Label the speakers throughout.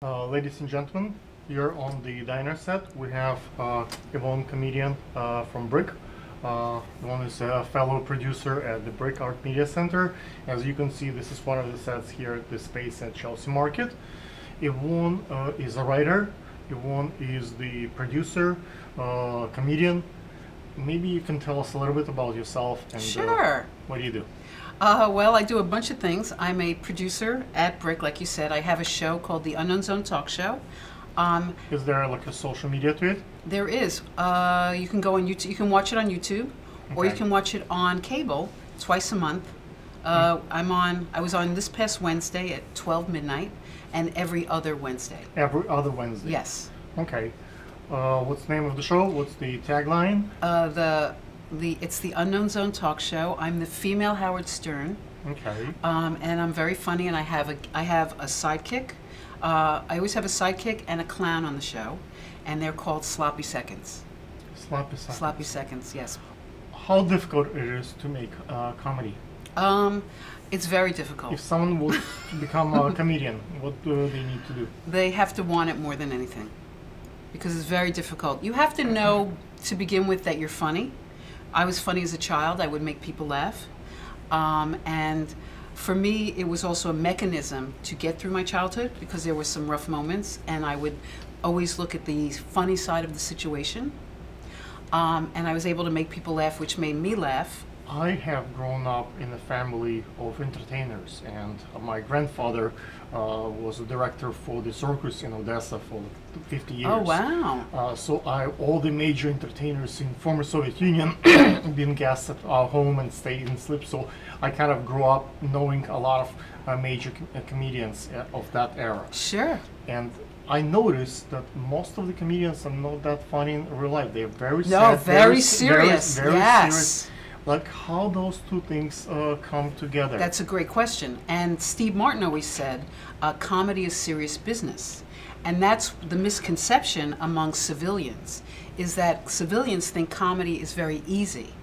Speaker 1: Ladies and gentlemen, here on the diner set we have Yvonne, comedian from Brick. Yvonne is a fellow producer at the Brick Art Media Center. As you can see, this is one of the sets here at the space at Chelsea Market. Yvonne is a writer. Yvonne is the producer, comedian. Maybe you can tell us a little bit about yourself and
Speaker 2: Sure.
Speaker 1: What do you do?
Speaker 2: Well, I do a bunch of things. I'm a producer at Brick, like you said. I have a show called The Unknown Zone Talk Show.
Speaker 1: Is there like a social media to it?
Speaker 2: There is. You can go on YouTube. You can watch it on YouTube, or you
Speaker 1: Okay.
Speaker 2: can watch it on cable twice a month. I was on this past Wednesday at 12 midnight, and every other Wednesday.
Speaker 1: Every other Wednesday?
Speaker 2: Yes.
Speaker 1: Okay. What's the name of the show? What's the tagline?
Speaker 2: It's the Unknown Zone Talk Show. I'm the female Howard Stern.
Speaker 1: Okay.
Speaker 2: And I'm very funny, and I have a sidekick. I always have a sidekick and a clown on the show, and they're called Sloppy Seconds.
Speaker 1: Sloppy Seconds.
Speaker 2: Sloppy Seconds, yes.
Speaker 1: How difficult it is to make comedy?
Speaker 2: It's very difficult.
Speaker 1: If someone would become a comedian, what do they need to do?
Speaker 2: They have to want it more than anything, because it's very difficult. You have to know to begin with that you're funny. I was funny as a child. I would make people laugh. And for me, it was also a mechanism to get through my childhood, because there were some rough moments, and I would always look at the funny side of the situation. And I was able to make people laugh, which made me laugh.
Speaker 1: I have grown up in a family of entertainers, and my grandfather was a director for the circus in Odessa for 50 years.
Speaker 2: Oh, wow.
Speaker 1: So all the major entertainers in former Soviet Union been guests at our home and stayed and slept. So I kind of grew up knowing a lot of major comedians of that era.
Speaker 2: Sure.
Speaker 1: And I noticed that most of the comedians are not that funny in real life. They're very
Speaker 2: No,
Speaker 1: sad,
Speaker 2: very serious.
Speaker 1: very
Speaker 2: Yes.
Speaker 1: serious. Like how those two things come together.
Speaker 2: That's a great question. And Steve Martin always said, comedy is serious business. And that's the misconception among civilians, is that civilians think comedy is very easy.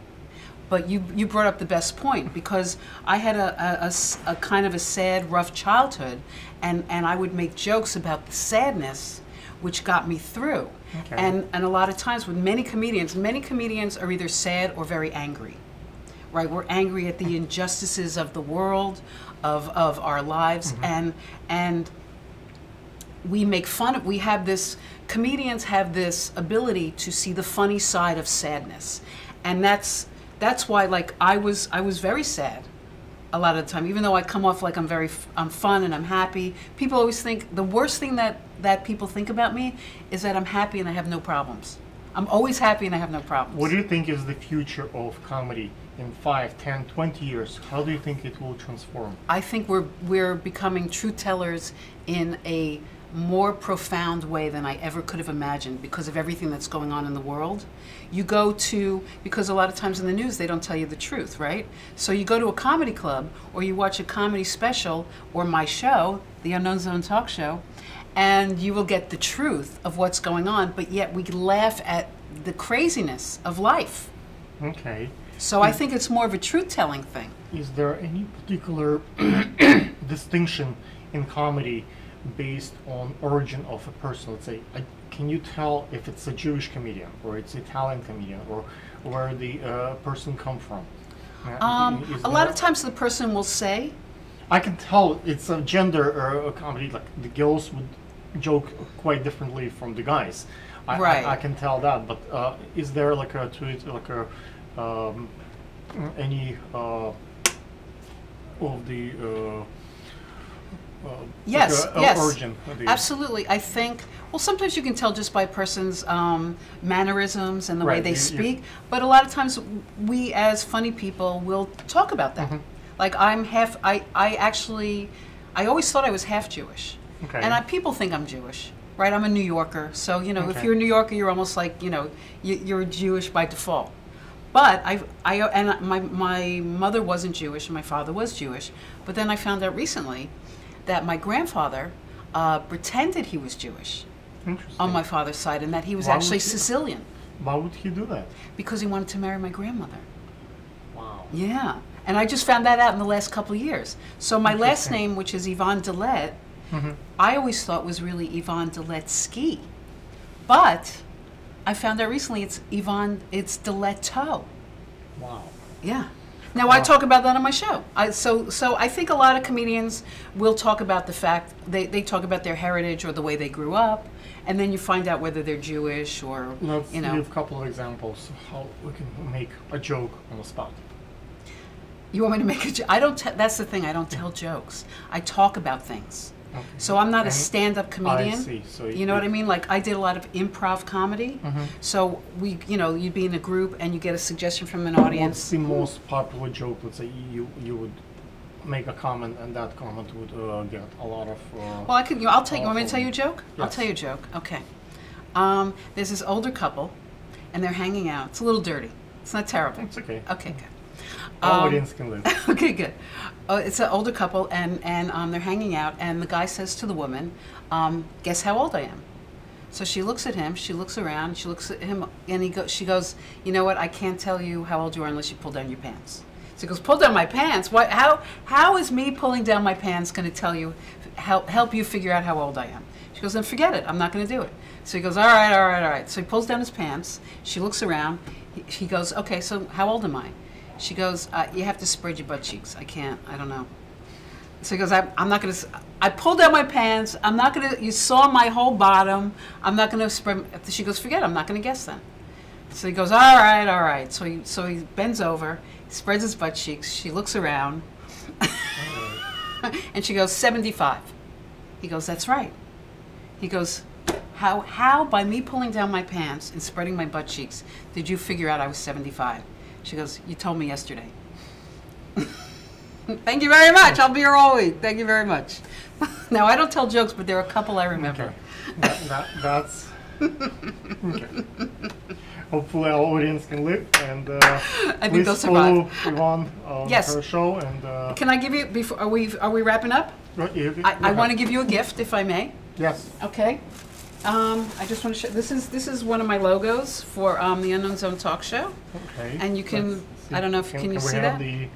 Speaker 2: But you brought up the best point, because I had a kind of a sad, rough childhood, and I would make jokes about the sadness which got me through.
Speaker 1: Okay.
Speaker 2: And a lot of times with many comedians are either sad or very angry. Right, we're angry at the injustices of the world, of our lives, and we make fun of. Comedians have this ability to see the funny side of sadness, and that's why, like, I was very sad a lot of the time, even though I come off like I'm fun and I'm happy. People always think the worst thing that people think about me is that I'm happy and I have no problems. I'm always happy and I have no problems.
Speaker 1: What do you think is the future of comedy in 5, 10, 20 years? How do you think it will transform?
Speaker 2: I think we're becoming truth tellers in a more profound way than I ever could have imagined, because of everything that's going on in the world. Because a lot of times in the news they don't tell you the truth, right? So you go to a comedy club, or you watch a comedy special, or my show, The Unknown Zone Talk Show, and you will get the truth of what's going on, but yet we laugh at the craziness of life.
Speaker 1: Okay.
Speaker 2: So I think it's more of a truth-telling thing.
Speaker 1: Is there any particular distinction in comedy based on origin of a person? Let's say, can you tell if it's a Jewish comedian, or it's Italian comedian, or where the person come from?
Speaker 2: A lot of times the person will say,
Speaker 1: I can tell it's a gender comedy. Like the girls would joke quite differently from the guys.
Speaker 2: Right.
Speaker 1: I can tell that. But is there like any of the
Speaker 2: yes,
Speaker 1: like origin?
Speaker 2: Absolutely. I think, well, sometimes you can tell just by a person's mannerisms and the way they speak, but a lot of times we as funny people will talk about that. Like I always thought I was half Jewish.
Speaker 1: Okay.
Speaker 2: And people think I'm Jewish, right? I'm a New Yorker, so, if you're a New Yorker, you're almost like, you're Jewish by default. But my mother wasn't Jewish and my father was Jewish, but then I found out recently that my grandfather pretended he was Jewish on my father's side, and that he was actually Sicilian.
Speaker 1: Why would he do that?
Speaker 2: Because he wanted to marry my grandmother.
Speaker 1: Wow.
Speaker 2: Yeah. And I just found that out in the last couple of years. So my last name, which is Yvonne Delet, I always thought was really Yvonne Deletsky. But I found out recently it's Deletto.
Speaker 1: Wow.
Speaker 2: Yeah. Now I talk about that on my show. So I think a lot of comedians will talk about the fact they talk about their heritage or the way they grew up, and then you find out whether they're Jewish or
Speaker 1: Let's
Speaker 2: you know.
Speaker 1: give a couple of examples how we can make a joke on the spot.
Speaker 2: You want me to make a joke? I don't. That's the thing. I don't tell jokes. I talk about things.
Speaker 1: Okay.
Speaker 2: So I'm not a
Speaker 1: And
Speaker 2: stand-up comedian.
Speaker 1: I see. So
Speaker 2: You know what I mean? Like I did a lot of improv comedy. So you'd be in a group and you get a suggestion from an
Speaker 1: What's
Speaker 2: audience.
Speaker 1: the most popular joke? Let's say you would make a comment, and that comment would get a lot of.
Speaker 2: Well, I could. I'll tell you. You want me to tell you a joke? I'll
Speaker 1: Yes.
Speaker 2: tell you a joke. Okay. There's this older couple, and they're hanging out. It's a little dirty. It's not terrible.
Speaker 1: It's okay.
Speaker 2: Okay, good.
Speaker 1: Audience can live.
Speaker 2: Okay, good. It's an older couple, and they're hanging out, and the guy says to the woman, "Guess how old I am?" So she looks at him, she looks around, she looks at him, and she goes, "You know what? I can't tell you how old you are unless you pull down your pants." So he goes, "Pull down my pants? What? How is me pulling down my pants going to tell you, help you figure out how old I am?" She goes, "Then forget it. I'm not going to do it." So he goes, "All right, all right, all right." So he pulls down his pants. She looks around. He goes, "Okay, so how old am I?" She goes, "You have to spread your butt cheeks." "I can't. I don't know." So he goes, I'm not going to, I pulled down my pants. I'm not going to, you saw my whole bottom. I'm not going to spread. She goes, "Forget it. I'm not going to guess then." So he goes, all right, all right. So he bends over, spreads his butt cheeks. She looks around. And she goes, 75. He goes, "That's right." He goes, how by me pulling down my pants and spreading my butt cheeks did you figure out I was 75? She goes, "You told me yesterday." Thank you very much. I'll be here all week. Thank you very much. Now, I don't tell jokes, but there are a couple I remember.
Speaker 1: Okay. That's okay. Hopefully our audience can live, and
Speaker 2: I think they'll
Speaker 1: please follow
Speaker 2: survive.
Speaker 1: Yvonne on
Speaker 2: Yes.
Speaker 1: her show. And
Speaker 2: Can I give you, before, are we wrapping up? I want to give you a gift, if I may.
Speaker 1: Yes.
Speaker 2: Okay. I just want to show, this is one of my logos for the Unknown Zone talk show.
Speaker 1: Okay.
Speaker 2: And you can,
Speaker 1: Let's see.
Speaker 2: I don't know if, can you
Speaker 1: we
Speaker 2: see
Speaker 1: have
Speaker 2: that?
Speaker 1: The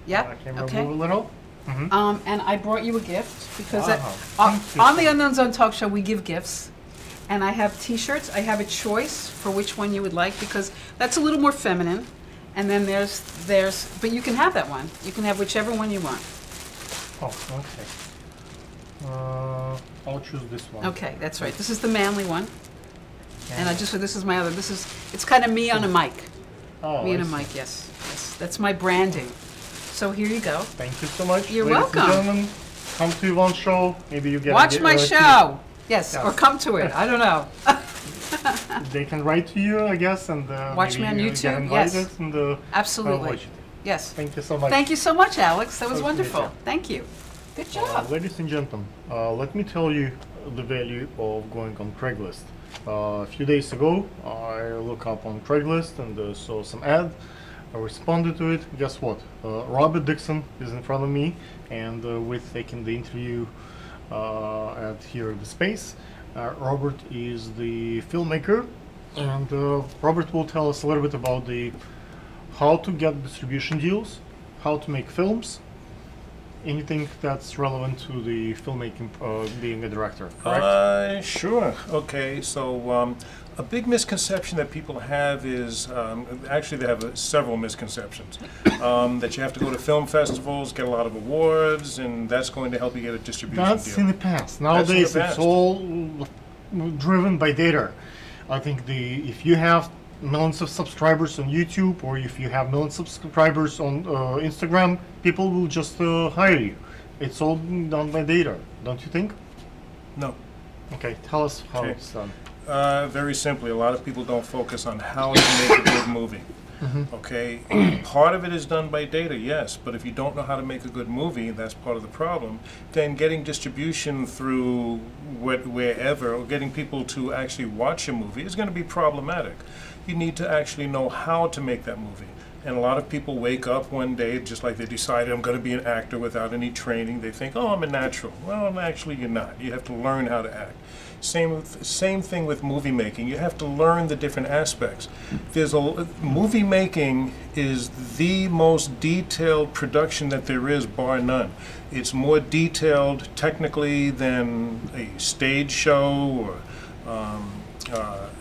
Speaker 2: Yep,
Speaker 1: camera
Speaker 2: okay.
Speaker 1: move a little.
Speaker 2: And I brought you a gift because
Speaker 1: Wow.
Speaker 2: on the Unknown Zone talk show we give gifts, and I have T-shirts. I have a choice for which one you would like because that's a little more feminine. And then there's, but you can have that one. You can have whichever one you want.
Speaker 1: Oh, okay. I'll choose this one.
Speaker 2: Okay, that's right. This is the manly one, and this is my other. It's kind of me on a mic.
Speaker 1: Oh,
Speaker 2: Me
Speaker 1: I
Speaker 2: and a
Speaker 1: see.
Speaker 2: mic, yes. Yes, that's my branding. So here you go.
Speaker 1: Thank you so much.
Speaker 2: You're
Speaker 1: Ladies
Speaker 2: welcome.
Speaker 1: and gentlemen, come to Yvonne's show. Maybe you get
Speaker 2: Watch my show. Yes,
Speaker 1: Yes.
Speaker 2: or come to it. I don't know.
Speaker 1: They can write to you, I guess, and
Speaker 2: Watch me
Speaker 1: maybe
Speaker 2: on
Speaker 1: you
Speaker 2: YouTube,
Speaker 1: get invited,
Speaker 2: yes.
Speaker 1: and
Speaker 2: Absolutely.
Speaker 1: watch it.
Speaker 2: Yes.
Speaker 1: Thank you so much.
Speaker 2: Thank you so much, Alex. That was
Speaker 1: Nice to meet
Speaker 2: wonderful.
Speaker 1: you.
Speaker 2: Thank you. Good job.
Speaker 1: Ladies and gentlemen, let me tell you the value of going on Craigslist. A few days ago, I looked up on Craigslist and saw some ad. I responded to it. Guess what? Robert Dixon is in front of me, and we're taking the interview at here at the space. Robert is the filmmaker, and Robert will tell us a little bit about how to get distribution deals, how to make films, anything that's relevant to the filmmaking, being a director, correct?
Speaker 3: Sure. Okay, so a big misconception that people have is, actually they have several misconceptions, that you have to go to film festivals, get a lot of awards, and that's going to help you get a distribution
Speaker 1: That's
Speaker 3: deal.
Speaker 1: in the past. Nowadays,
Speaker 3: past.
Speaker 1: it's all driven by data. I think if you have millions of subscribers on YouTube, or if you have millions of subscribers on Instagram, people will just hire you. It's all done by data, don't you think?
Speaker 3: No.
Speaker 1: Okay, tell us how
Speaker 3: Okay.
Speaker 1: it's done.
Speaker 3: Very simply, a lot of people don't focus on how to make a good movie. Okay, part of it is done by data, yes, but if you don't know how to make a good movie, that's part of the problem. Then getting distribution through wherever, or getting people to actually watch a movie is going to be problematic. You need to actually know how to make that movie. And a lot of people wake up one day just like they decided I'm going to be an actor without any training. They think, oh, I'm a natural. Well, actually, you're not. You have to learn how to act. Same thing with movie making. You have to learn the different aspects. Movie making is the most detailed production that there is, bar none. It's more detailed technically than a stage show or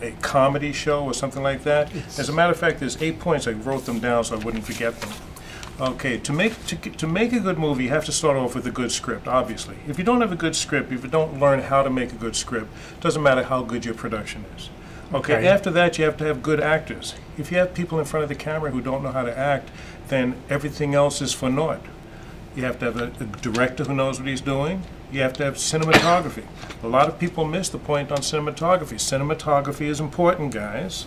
Speaker 3: a comedy show or something like that. As a matter of fact, there's 8 points. I wrote them down so I wouldn't forget them. Okay, to make a good movie, you have to start off with a good script, obviously. If you don't have a good script, if you don't learn how to make a good script, it doesn't matter how good your production is. Okay, after that, you have to have good actors. If you have people in front of the camera who don't know how to act, then everything else is for naught. You have to have a director who knows what he's doing. You have to have cinematography. A lot of people miss the point on cinematography. Cinematography is important, guys.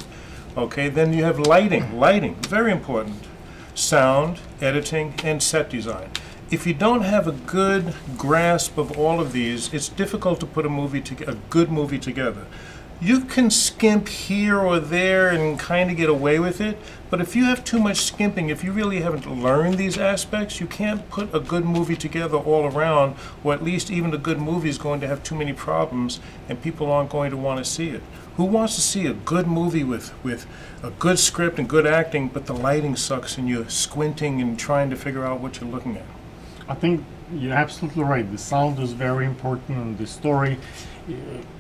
Speaker 3: Okay, then you have lighting. Lighting, very important. Sound, editing, and set design. If you don't have a good grasp of all of these, it's difficult to put a good movie together. You can skimp here or there and kind of get away with it, but if you have too much skimping, if you really haven't learned these aspects, you can't put a good movie together all around, or at least even a good movie is going to have too many problems and people aren't going to want to see it. Who wants to see a good movie with a good script and good acting, but the lighting sucks and you're squinting and trying to figure out what you're looking at?
Speaker 1: I think you're absolutely right. The sound is very important, and the story.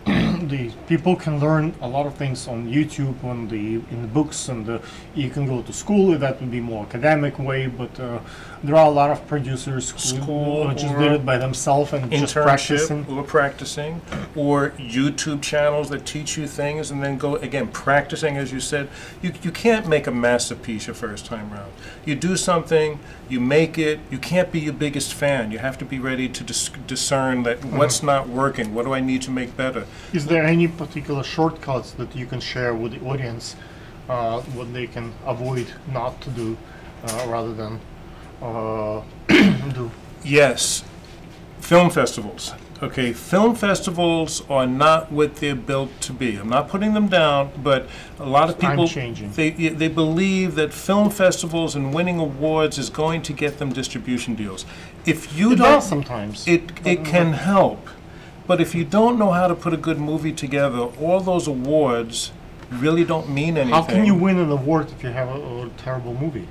Speaker 1: The people can learn a lot of things on YouTube, in the books, and you can go to school. That would be more academic way, but there are a lot of producers who just did it by themselves and just practicing.
Speaker 3: Or practicing, or YouTube channels that teach you things, and then go again practicing. As you said, you can't make a masterpiece your first time around. You do something, you make it. You can't be your biggest fan. You have to be ready to discern that what's not working. What do I need to make better?
Speaker 1: Is there any particular shortcuts that you can share with the audience, what they can avoid not to do, rather than do?
Speaker 3: Yes, film festivals. Okay, film festivals are not what they're built to be. I'm not putting them down, but a lot of people, they believe that film festivals and winning awards is going to get them distribution deals. If you don't,
Speaker 1: sometimes
Speaker 3: it can help. But if you don't know how to put a good movie together, all those awards really don't mean anything.
Speaker 1: How can you win an award if you have a terrible movie?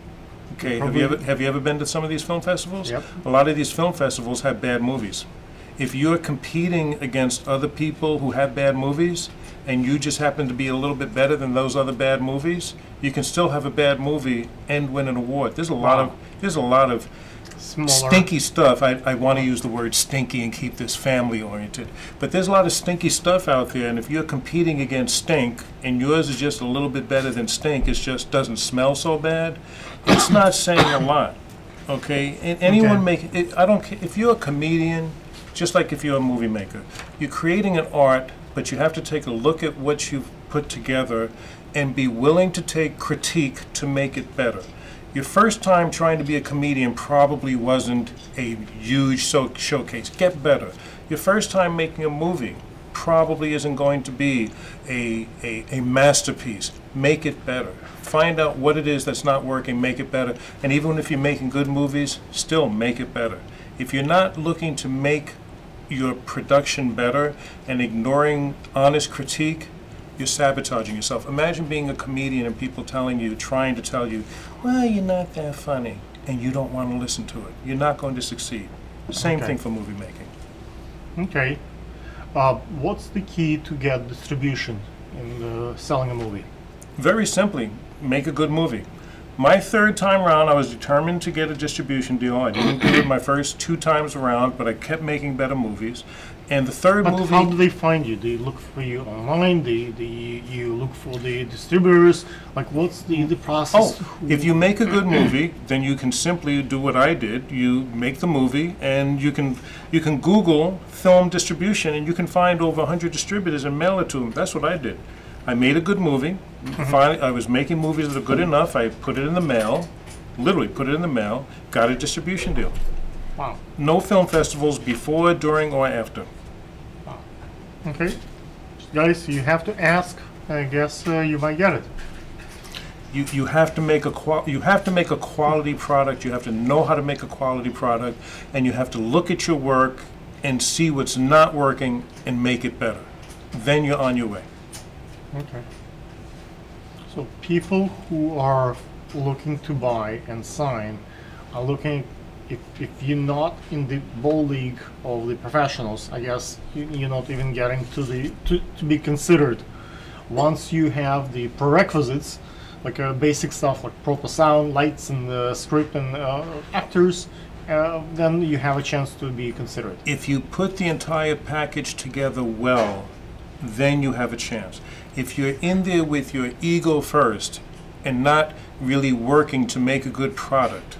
Speaker 3: Okay, have you ever been to some of these film festivals?
Speaker 1: Yep.
Speaker 3: A lot of these film festivals have bad movies. If you're competing against other people who have bad movies, and you just happen to be a little bit better than those other bad movies, you can still have a bad movie and win an award. There's a lot of stinky stuff. I want to use the word stinky and keep this family oriented. But there's a lot of stinky stuff out there, and if you're competing against stink and yours is just a little bit better than stink, it just doesn't smell so bad, it's not saying a lot. Okay? And anyone make it, I don't care if you're a comedian, just like if you're a movie maker. You're creating an art, but you have to take a look at what you've put together and be willing to take critique to make it better. Your first time trying to be a comedian probably wasn't a huge showcase. Get better. Your first time making a movie probably isn't going to be a masterpiece. Make it better. Find out what it is that's not working, make it better. And even if you're making good movies, still make it better. If you're not looking to make your production better and ignoring honest critique, you're sabotaging yourself. Imagine being a comedian and people trying to tell you, well, you're not that funny, and you don't want to listen to it. You're not going to succeed. Same thing for movie making.
Speaker 1: Okay. What's the key to get distribution in selling a movie?
Speaker 3: Very simply, make a good movie. My third time around, I was determined to get a distribution deal. I didn't do it my first 2 times around, but I kept making better movies. And the third movie...
Speaker 1: How do they find you? They look for you online? You look for the distributors? Like, what's the process?
Speaker 3: Oh, if you make a good movie, then you can simply do what I did. You make the movie, and you can Google film distribution, and you can find over 100 distributors and mail it to them. That's what I did. I made a good movie. Finally, I was making movies that are good enough. I put it in the mail, literally put it in the mail, got a distribution deal.
Speaker 1: Wow.
Speaker 3: No film festivals before, during, or after.
Speaker 1: Wow. Okay. Guys, you have to ask. I guess you might get it.
Speaker 3: You have to make a quality product. You have to know how to make a quality product, and you have to look at your work and see what's not working and make it better. Then you're on your way.
Speaker 1: Okay. So people who are looking to buy and sign are looking, if you're not in the ball league of the professionals, I guess you're not even getting to be considered. Once you have the prerequisites, like basic stuff like proper sound, lights, and script and actors, then you have a chance to be considered.
Speaker 3: If you put the entire package together well, then you have a chance. If you're in there with your ego first and not really working to make a good product,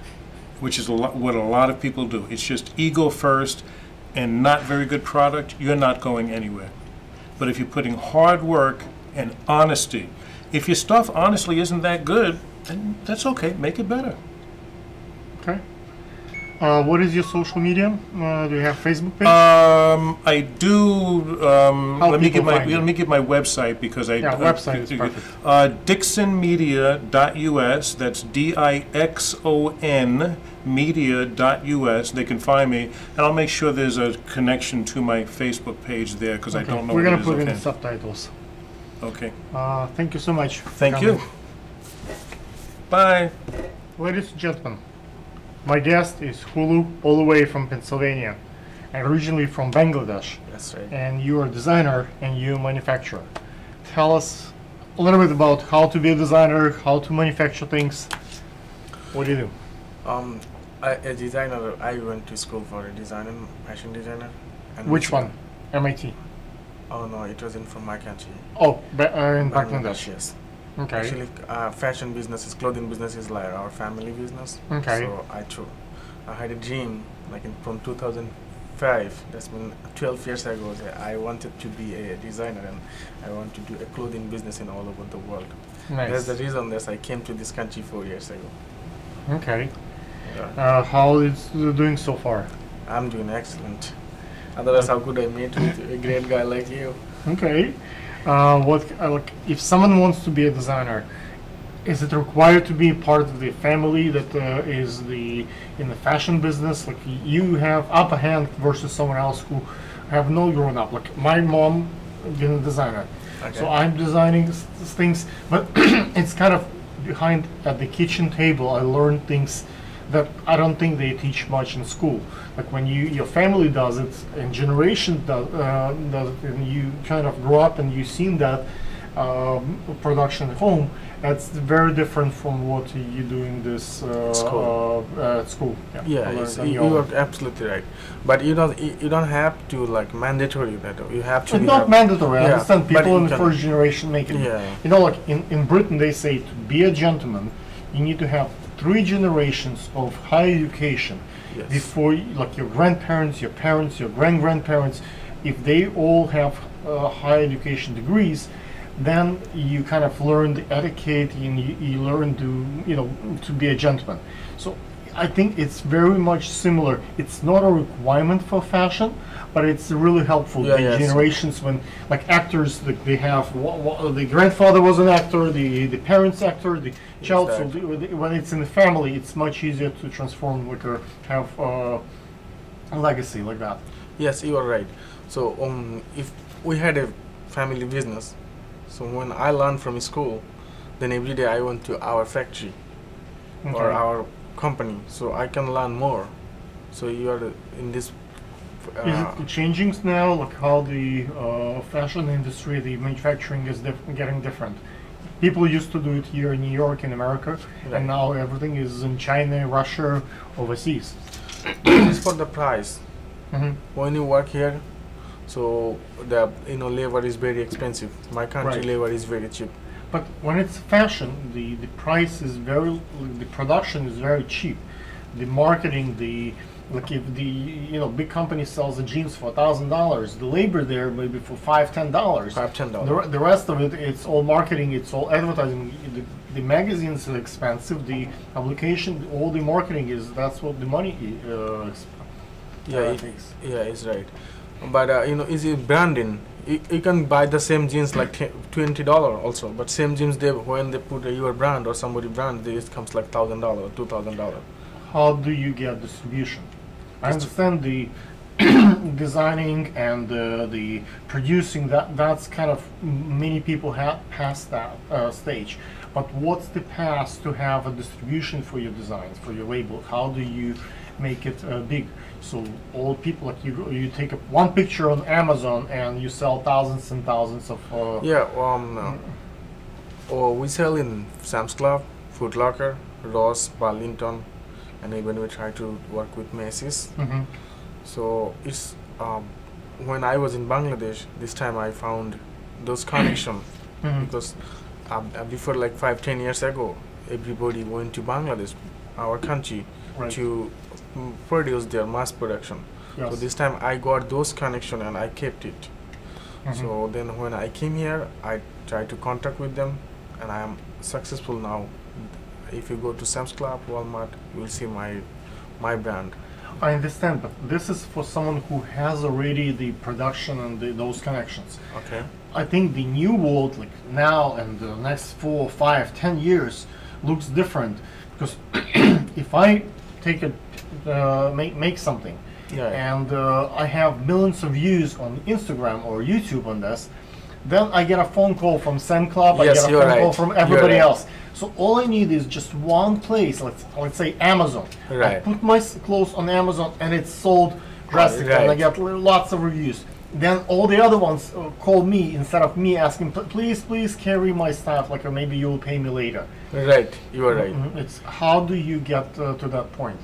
Speaker 3: which is what a lot of people do, it's just ego first and not very good product, you're not going anywhere. But if you're putting hard work and honesty, if your stuff honestly isn't that good, then that's okay, make it better.
Speaker 1: Okay. What is your social media? Do you have Facebook page?
Speaker 3: I do. Let me get my website because I.
Speaker 1: Yeah, website is perfect.
Speaker 3: DixonMedia.us. That's DIXON media.us. They can find me, and I'll make sure there's a connection to my Facebook page there because I don't know.
Speaker 1: We're gonna put in subtitles.
Speaker 3: Okay.
Speaker 1: Thank you so much.
Speaker 3: Thank you. Bye.
Speaker 1: Ladies and gentlemen, my guest is Hulu, all the way from Pennsylvania, and originally from Bangladesh.
Speaker 4: That's right.
Speaker 1: And you are a designer and you manufacturer. Tell us a little bit about how to be a designer, how to manufacture things. What do you do?
Speaker 4: A designer, I went to school for a designer, fashion designer. And
Speaker 1: Which one? MIT?
Speaker 4: Oh no, it wasn't from my country.
Speaker 1: Oh, in Bangladesh.
Speaker 4: Yes.
Speaker 1: Okay.
Speaker 4: Actually, fashion business, clothing business is like our family business.
Speaker 1: Okay.
Speaker 4: So I had a dream, like from 2005. That's been 12 years ago. That I wanted to be a designer and I want to do a clothing business in all over the world.
Speaker 1: Nice.
Speaker 4: That's the reason that I came to this country 4 years ago.
Speaker 1: Okay.
Speaker 4: Yeah.
Speaker 1: How is it doing so far?
Speaker 4: I'm doing excellent. Otherwise, how could I meet with a great guy like you?
Speaker 1: Okay. Like, if someone wants to be a designer, is it required to be part of the family that is in the fashion business? Like, you have upper hand versus someone else who have no grown up. Like, my mom been a designer,
Speaker 4: Okay.
Speaker 1: so I'm designing things, but it's kind of behind at the kitchen table. I learned things that I don't think they teach much in school. Like when your family does it and generation does it, and you kind of grow up and you've seen that production at home, that's very different from what you do in this at school.
Speaker 4: Yeah, you are absolutely right. But you don't have to like mandatory that you have to.
Speaker 1: It's not mandatory. I
Speaker 4: Yeah,
Speaker 1: understand
Speaker 4: but
Speaker 1: people in
Speaker 4: you
Speaker 1: the
Speaker 4: can-
Speaker 1: first generation make it.
Speaker 4: Yeah.
Speaker 1: You know, like in Britain, they say to be a gentleman, you need to have 3 generations of higher education
Speaker 4: Yes.
Speaker 1: before, like your grandparents, your parents, your grand-grandparents, if they all have higher education degrees, then you kind of learn the etiquette and you learn to, to be a gentleman. So I think it's very much similar. It's not a requirement for fashion, but it's really helpful.
Speaker 4: Yeah,
Speaker 1: The
Speaker 4: yes.
Speaker 1: generations when, like actors, they have the grandfather was an actor, the parents actor, the child. So when it's in the family, it's much easier to transform, like have a legacy like that.
Speaker 4: Yes, you are right. So if we had a family business, so when I learned from school, then every day I went to our factory or our company, so I can learn more. So you are in this.
Speaker 1: Is it changing now, like how the fashion industry, the manufacturing is getting different? People used to do it here in New York, in America,
Speaker 4: Right.
Speaker 1: and now everything is in China, Russia, overseas.
Speaker 4: It is for the price.
Speaker 1: Hmm.
Speaker 4: When you work here, so the labor is very expensive. My country
Speaker 1: Right.
Speaker 4: labor is very cheap.
Speaker 1: But when it's fashion, the price is the production is very cheap. The marketing, like if the big company sells the jeans for $1,000, the labor there maybe for $5-10.
Speaker 4: $5-10.
Speaker 1: The rest of it, it's all marketing, it's all advertising. The magazines are expensive. The publication, all the marketing that's what the money
Speaker 4: Yeah,
Speaker 1: takes.
Speaker 4: yeah, it's right. But is it branding? You can buy the same jeans like $20 also, but same jeans when they put your brand or somebody brand, it comes like $1,000, $2,000.
Speaker 1: How do you get distribution? I understand the designing and the producing. That's kind of many people have passed that stage. But what's the path to have a distribution for your designs, for your label? How do you make it big? So all people, like you take one picture on Amazon and you sell thousands and thousands of.
Speaker 4: We sell in Sam's Club, Foot Locker, Ross, Burlington, and even we try to work with Macy's. So it's when I was in Bangladesh, this time I found those connections because before like 5-10 years ago, everybody went to Bangladesh, our country, to produce their mass production.
Speaker 1: Yes.
Speaker 4: So this time I got those connections and I kept it. So then when I came here, I tried to contact with them, and I am successful now. If you go to Sam's Club, Walmart, you will see my brand.
Speaker 1: I understand, but this is for someone who has already the production and those connections.
Speaker 4: Okay.
Speaker 1: I think the new world, like now and the next 4, 5, 10 years, looks different, because if I take make something, and I have millions of views on Instagram or YouTube on this, then I get a phone call from Sam Club, I get a phone call from everybody else. So all I need is just one place, let's say Amazon. I put my clothes on Amazon and it's sold drastically, and I get lots of reviews. Then all the other ones call me instead of me asking, please carry my stuff, like, or maybe you will pay me later.
Speaker 4: Right, you are right.
Speaker 1: It's how do you get to that point?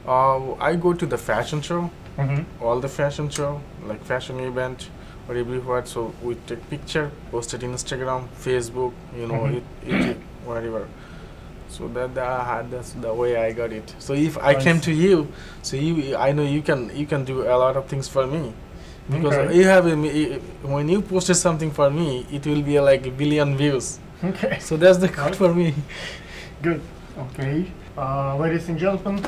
Speaker 4: I go to the fashion show, all the fashion show, like fashion event or everywhere. So we take picture, post it in Instagram, Facebook, YouTube, whatever. So that's the way I got it. So if I came to you, so I know you can do a lot of things for me, because you have when you posted something for me, it will be like 1 billion views.
Speaker 1: Okay.
Speaker 4: So that's the good for me.
Speaker 1: Good. Okay. Ladies and gentlemen,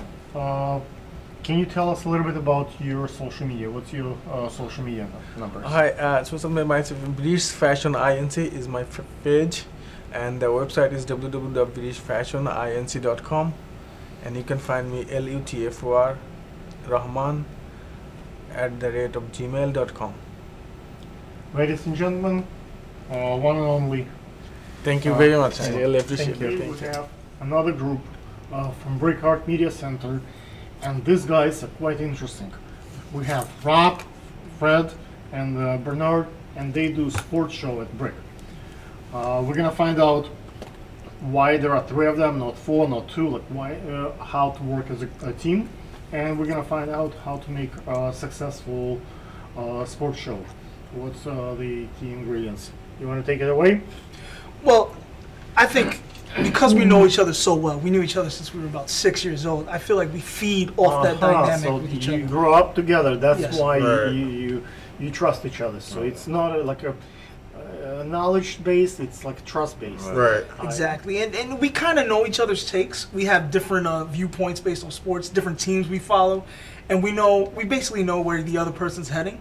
Speaker 1: can you tell us a little bit about your social media? What's your social media numbers?
Speaker 4: Hi, social media, myself, British Fashion Inc. is my page, and the website is www.britishfashioninc.com, and you can find me LUTFOR Rahman @gmail.com.
Speaker 1: Ladies and gentlemen, one and only.
Speaker 4: Thank you very much. I really appreciate it.
Speaker 1: Thank you. We have another group from Brick Art Media Center, and these guys are quite interesting. We have Rob, Fred, and Bernard, and they do sports show at Brick. We're gonna find out why there are 3 of them, not 4, not 2, like why, how to work as a team, and we're gonna find out how to make a successful sports show. What's the key ingredients? You want to take it away?
Speaker 5: Well, I think because we know each other so well, we knew each other since we were about 6 years old. I feel like we feed off that dynamic
Speaker 1: so
Speaker 5: with each
Speaker 1: you
Speaker 5: other.
Speaker 1: grow up together. That's
Speaker 5: Yes.
Speaker 1: why you trust each other. So it's not like a knowledge based. It's like trust based.
Speaker 6: Right.
Speaker 5: Exactly, and we kind of know each other's takes. We have different viewpoints based on sports, different teams we follow, and we basically know where the other person's heading.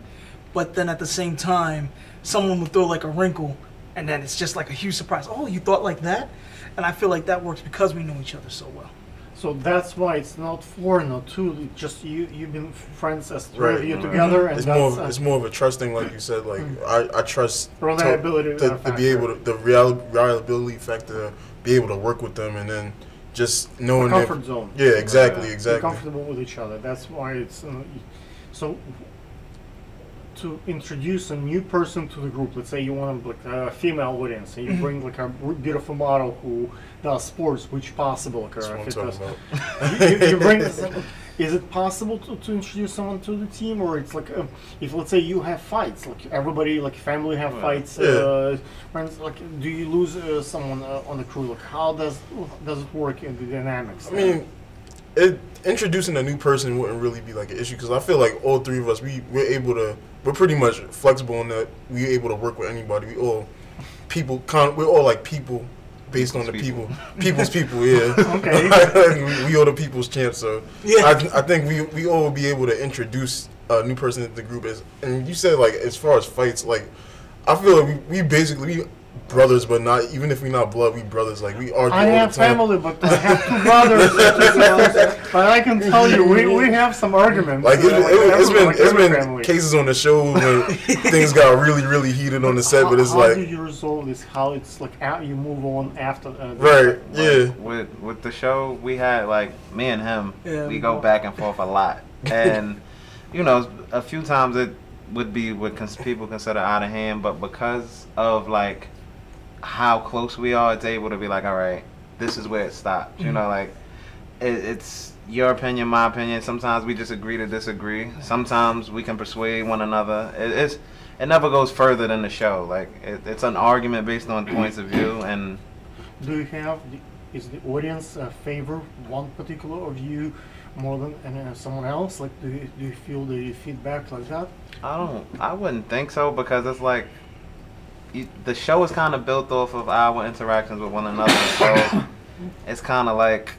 Speaker 5: But then at the same time, someone will throw like a wrinkle, and then it's just like a huge surprise. Oh, you thought like that? And I feel like that works because we know each other so well.
Speaker 1: So that's why it's not 4, not 2. It's just you've been friends as 3 of you together, and
Speaker 6: it's more of a trusting, like you said. Like I trust
Speaker 1: reliability
Speaker 6: to be able to reliability factor to be able to work with them, and then just knowing
Speaker 1: comfort zone.
Speaker 6: Yeah, exactly.
Speaker 1: Be comfortable with each other. That's why it's so. To introduce a new person to the group, let's say you want like a female audience, and you bring like a beautiful model who does sports, which possible.
Speaker 6: That's what I'm talking about.
Speaker 1: you bring. Is it possible to introduce someone to the team, or it's like if let's say you have fights, like everybody, like family have fights, friends, like do you lose someone on the crew? Like how does it work in the dynamics?
Speaker 6: I mean, introducing a new person wouldn't really be like an issue, because I feel like all 3 of us we're pretty much flexible in that we're able to work with anybody. We're all like people based on the people's people. Yeah.
Speaker 1: Okay.
Speaker 6: We are the people's champs. So yeah. I think we all will be able to introduce new person in the group is, and you said like as far as fights, like I feel like we basically brothers, but not even if we not blood, we brothers. Like we argue
Speaker 1: I
Speaker 6: all
Speaker 1: have
Speaker 6: the time.
Speaker 1: family, but I have two brothers. But I can tell you, we have some arguments.
Speaker 6: Like it's
Speaker 1: every
Speaker 6: been
Speaker 1: family.
Speaker 6: cases on the show when things got really heated on the set, but it's
Speaker 1: how
Speaker 6: like
Speaker 1: do you resolve this? How it's like you move on after?
Speaker 6: right, yeah.
Speaker 7: With the show, we had like me and him.
Speaker 5: Yeah,
Speaker 7: we
Speaker 5: we
Speaker 7: go
Speaker 5: go-
Speaker 7: back and forth a lot, and you know, a few times it would be what people consider out of hand, but because of like how close we are, it's able to be like, all right, this is where it stops. You know, like it's your opinion, my opinion. Sometimes we just agree to disagree. Sometimes we can persuade one another. It never goes further than the show. Like it's an argument based on points of view, and
Speaker 1: Do you have? Is the audience favor one particular of you more than someone else? Like, do you feel the feedback like that?
Speaker 7: I wouldn't think so, because it's like the show is kind of built off of our interactions with one another. So it's kind of like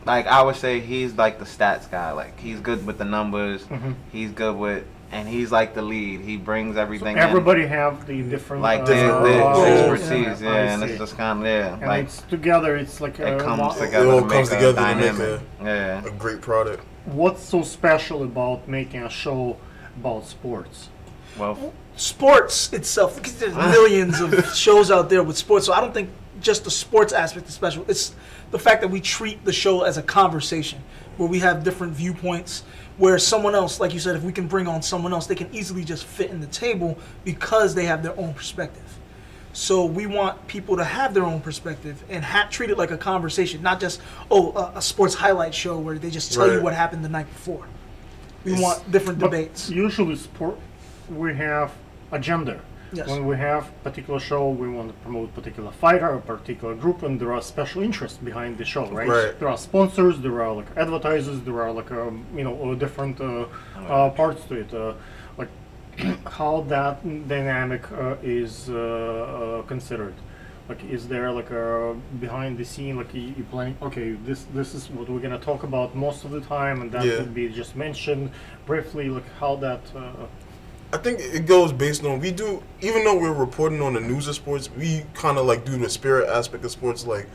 Speaker 7: I would say he's like the stats guy. Like he's good with the numbers. He's good with, and he's like the lead. He brings everything.
Speaker 1: Everybody have the different
Speaker 7: like
Speaker 6: different
Speaker 7: their
Speaker 6: roles.
Speaker 7: expertise,
Speaker 1: I
Speaker 7: yeah, and
Speaker 1: see.
Speaker 7: it's just kind of
Speaker 1: And
Speaker 7: like
Speaker 1: it's together. It's like
Speaker 7: it comes
Speaker 1: lo-
Speaker 7: together.
Speaker 6: It all
Speaker 7: to
Speaker 6: comes
Speaker 7: make
Speaker 6: together
Speaker 7: a
Speaker 6: to make
Speaker 7: dynamic. Yeah.
Speaker 6: a great product.
Speaker 1: What's so special about making a show about sports?
Speaker 7: Well,
Speaker 5: Sports itself, because there's millions of shows out there with sports, so I don't think just the sports aspect is special. It's the fact that we treat the show as a conversation where we have different viewpoints, where someone else, like you said, if we can bring on someone else, they can easily just fit in the table because they have their own perspective. So we want people to have their own perspective and treat it like a conversation, not just a sports highlight show where they just tell you
Speaker 6: Right.
Speaker 5: what happened the night before. We want different
Speaker 1: But
Speaker 5: debates.
Speaker 1: usually, sport we have agenda.
Speaker 5: Yes.
Speaker 1: When we have particular show, we want to promote particular fighter or particular group, and there are special interests behind the show, right?
Speaker 6: Right.
Speaker 1: There are sponsors, there are like advertisers, there are like different parts to it. Like how that dynamic is considered. Like, is there like a behind the scene, like you planning? Okay, this is what we're gonna talk about most of the time, and that
Speaker 6: Yeah.
Speaker 1: would be just mentioned briefly. Like how that.
Speaker 6: I think it goes based on we do, even though we're reporting on the news of sports, we kind of like do the spirit aspect of sports, like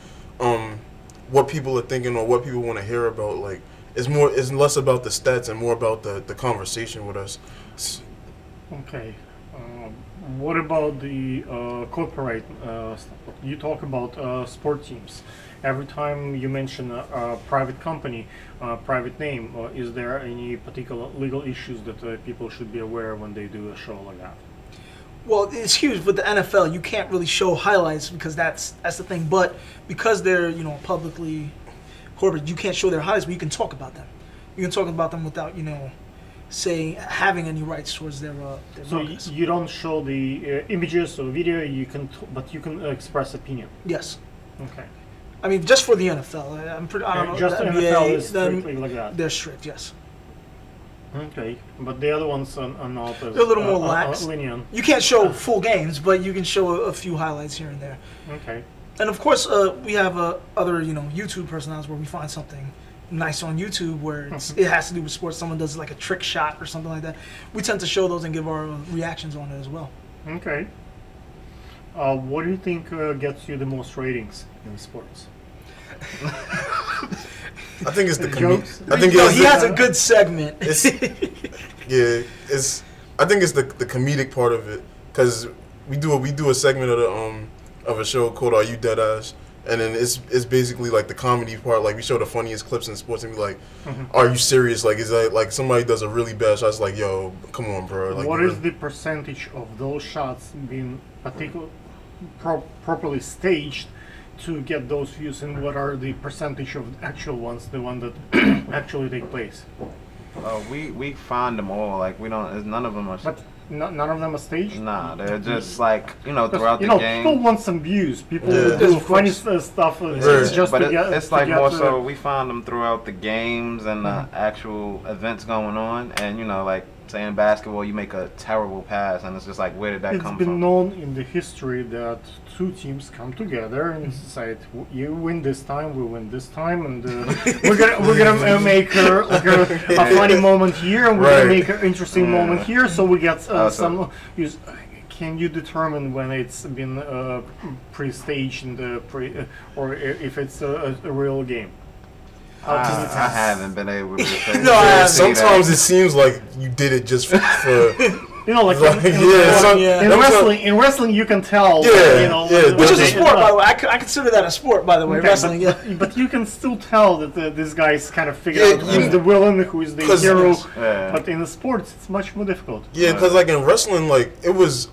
Speaker 6: what people are thinking or what people want to hear about. Like it's less about the stats and more about the conversation with us.
Speaker 1: Okay. What about the corporate stuff? You talk about sport teams. Every time you mention a private company, private name, is there any particular legal issues that people should be aware when they do a show like that?
Speaker 5: Well, it's huge with the NFL. You can't really show highlights because that's the thing. But because they're publicly corporate, you can't show their highlights, but you can talk about them. You can talk about them without having any rights towards their
Speaker 1: So
Speaker 5: markets.
Speaker 1: you don't show the images or video. But you can express opinion.
Speaker 5: Yes,
Speaker 1: Okay.
Speaker 5: I mean just for the NFL. I don't know.
Speaker 1: Just
Speaker 5: the
Speaker 1: NFL
Speaker 5: NBA,
Speaker 1: is strictly like that.
Speaker 5: they're strict. Yes,
Speaker 1: Okay, but the other ones are not as
Speaker 5: they're a little more lax.
Speaker 1: lenient.
Speaker 5: You can't show full games, but you can show a few highlights here and there.
Speaker 1: Okay.
Speaker 5: And of course, we have other YouTube personalities where we find something nice on YouTube where it has to do with sports. Someone does like a trick shot or something like that. We tend to show those and give our reactions on it as well.
Speaker 1: Okay. What do you think gets you the most ratings in sports?
Speaker 6: I think it's the
Speaker 1: Jokes?
Speaker 6: I think
Speaker 5: He has a good segment.
Speaker 6: It's I think it's the comedic part of it, because we do a segment of a show called Are You Dead Ass, and then it's basically like the comedy part. Like we show the funniest clips in sports and be like, Are you serious? Like is that like somebody does a really bad shot? It's like, yo, come on, bro. Like,
Speaker 1: What is the percentage of those shots being properly staged to get those views, and what are the percentage of actual ones, the one that actually take place?
Speaker 7: we find them all. Like we don't. None of them are.
Speaker 1: But none of them are staged?
Speaker 7: Nah, they're just like throughout the
Speaker 1: People
Speaker 7: game.
Speaker 1: want some views. People
Speaker 6: Yeah.
Speaker 1: do funny stuff just
Speaker 7: But
Speaker 1: to get.
Speaker 7: it's
Speaker 1: to
Speaker 7: like
Speaker 1: get,
Speaker 7: more so we find them throughout the games and the actual events going on, and like say in basketball, you make a terrible pass, and it's just like, where did that come
Speaker 1: It's been
Speaker 7: from?
Speaker 1: known in the history that two teams come together and decide, you win this time, we win this time, and we're gonna make like a funny moment here, and we're gonna make an interesting moment here, so we get some. Can you determine when it's been pre-staged and or if it's a real game?
Speaker 7: I haven't been able to say.
Speaker 5: No, I haven't.
Speaker 6: Sometimes it seems like you did it just for.
Speaker 1: You know, like in wrestling, you can tell.
Speaker 6: Yeah,
Speaker 1: you know,
Speaker 6: yeah,
Speaker 5: Which is a sport, by the way. I consider that a sport, by the way.
Speaker 1: Okay,
Speaker 5: Wrestling, yeah.
Speaker 1: but you can still tell that this guy's kind of figured out who's the villain, who's the
Speaker 6: 'cause-
Speaker 1: hero.
Speaker 7: Yeah.
Speaker 1: But in the sports, it's much more difficult.
Speaker 6: Yeah, because like in wrestling, like it was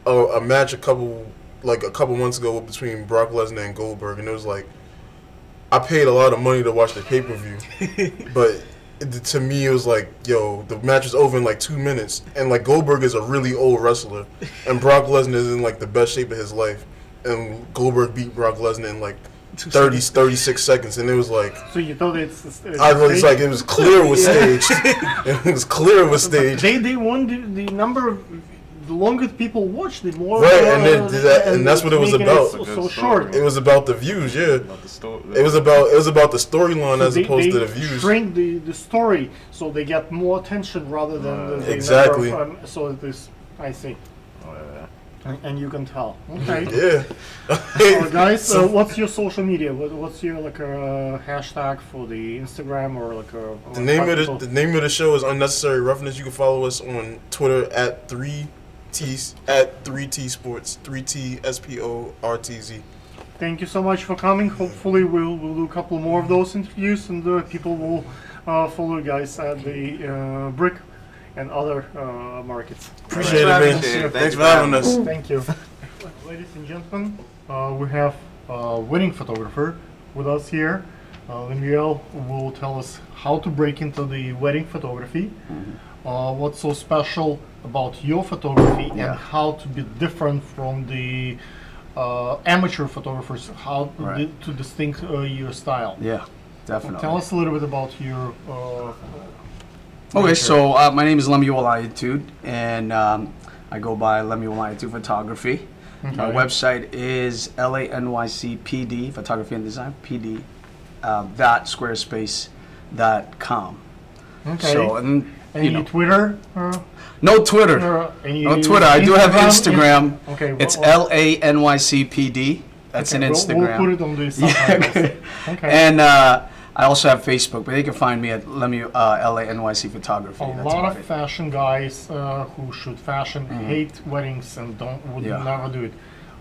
Speaker 6: a match a couple months ago between Brock Lesnar and Goldberg, and it was like I paid a lot of money to watch the pay per view, but to me it was like, yo, the match was over in like 2 minutes, and like Goldberg is a really old wrestler, and Brock Lesnar is in like the best shape of his life, and Goldberg beat Brock Lesnar in like 36 seconds, and it was like.
Speaker 1: So you thought it's
Speaker 6: It's like it was clear it was staged. It was clear it was staged.
Speaker 1: They won the number of the longer people watch, the more
Speaker 6: Right, and that's what it was
Speaker 1: making
Speaker 6: about.
Speaker 1: So short.
Speaker 6: It was about the views, yeah.
Speaker 7: About the story.
Speaker 6: It was about the storyline as opposed to the views.
Speaker 1: Shrink the story so they get more attention rather than the
Speaker 6: Exactly.
Speaker 1: number of, so this I see,
Speaker 7: Oh, yeah.
Speaker 1: and you can tell. Okay.
Speaker 6: Yeah.
Speaker 1: So guys, what's your social media? What's your like hashtag for the Instagram or like a?
Speaker 6: The name of the show is Unnecessary Roughness. You can follow us on Twitter at 3T Sports, 3TSPORTZ.
Speaker 1: Thank you so much for coming. Hopefully we'll do a couple more of those interviews, and people will follow you guys at the Brick and other markets.
Speaker 6: Appreciate it, man. Thanks for having us.
Speaker 1: Thank you. Ladies and gentlemen, we have a wedding photographer with us here. Lemuel will tell us how to break into the wedding photography, what's so special about your photography, and how to be different from the amateur photographers, how to distinct your style.
Speaker 8: Yeah, definitely.
Speaker 1: Tell us a little bit about your
Speaker 8: Okay, so my name is Lemuel Ayatude, and I go by Lemuel Ayatude Photography. My website is LANYCPD, Photography and Design, PD, .squarespace.com.
Speaker 1: Okay.
Speaker 8: So, and,
Speaker 1: any Twitter?
Speaker 8: no Twitter.
Speaker 1: No
Speaker 8: Twitter. I do have Instagram.
Speaker 1: Okay.
Speaker 8: It's LANYCPD. That's an Instagram.
Speaker 1: We'll put it on the subtitles. Okay.
Speaker 8: And I also have Facebook, but you can find me at LANYC Photography.
Speaker 1: A lot of fashion guys who shoot fashion hate weddings and would never do it.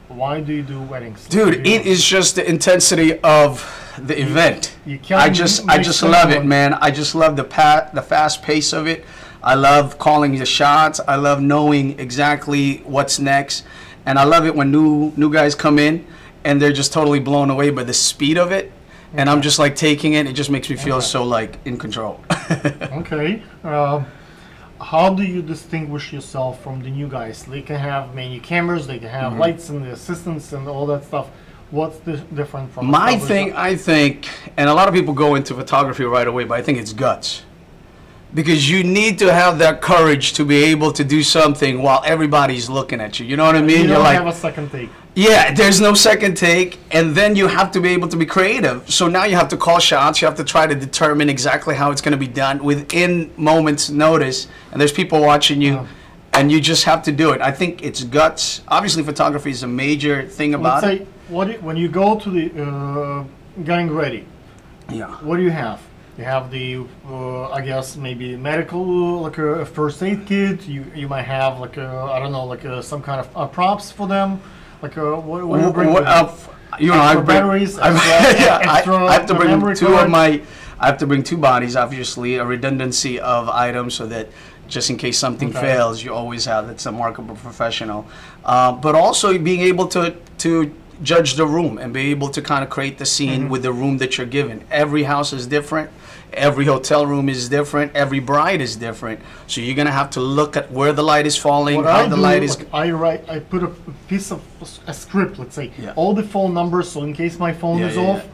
Speaker 1: Why do you do weddings?
Speaker 8: Dude, it is just the intensity of the event.
Speaker 1: You can't
Speaker 8: I just love it, man. I just love the fast pace of it. I love calling the shots. I love knowing exactly what's next, and I love it when new guys come in and they're just totally blown away by the speed of it. And I'm just like taking it. It just makes me feel so like in control.
Speaker 1: Okay. How do you distinguish yourself from the new guys? They can have many cameras, they can have lights and the assistants and all that stuff. What's different from
Speaker 8: My thing, I think, and a lot of people go into photography right away, but I think it's guts. Because you need to have that courage to be able to do something while everybody's looking at you. You know what I mean?
Speaker 1: You don't
Speaker 8: You're like,
Speaker 1: have a second take.
Speaker 8: yeah, there's no second take, and then you have to be able to be creative. So now you have to call shots. You have to try to determine exactly how it's going to be done within moments' notice. And there's people watching you, and you just have to do it. I think it's guts. Obviously, photography is a major thing about
Speaker 1: Let's
Speaker 8: it.
Speaker 1: say, when you go to the getting ready,
Speaker 8: Yeah.
Speaker 1: what do you have? You have the, I guess, maybe medical, like a first aid kit. You might have like I don't know, like some kind of props for them. Like what do you bring?
Speaker 8: You know, I bring
Speaker 1: batteries.
Speaker 8: I have to bring
Speaker 1: memory
Speaker 8: two
Speaker 1: card.
Speaker 8: of my. I have to bring two bodies, obviously, a redundancy of items, so that just in case something fails, you always have it's a mark of a professional. But also being able to judge the room and be able to kind of create the scene with the room that you're given. Every house is different. Every hotel room is different. Every bride is different. So you're gonna have to look at where the light is falling,
Speaker 1: What
Speaker 8: how
Speaker 1: I
Speaker 8: the
Speaker 1: do,
Speaker 8: light is.
Speaker 1: like, I put a piece of a script, let's say,
Speaker 8: Yeah.
Speaker 1: all the phone numbers, so in case my phone
Speaker 8: Yeah,
Speaker 1: is
Speaker 8: yeah,
Speaker 1: off,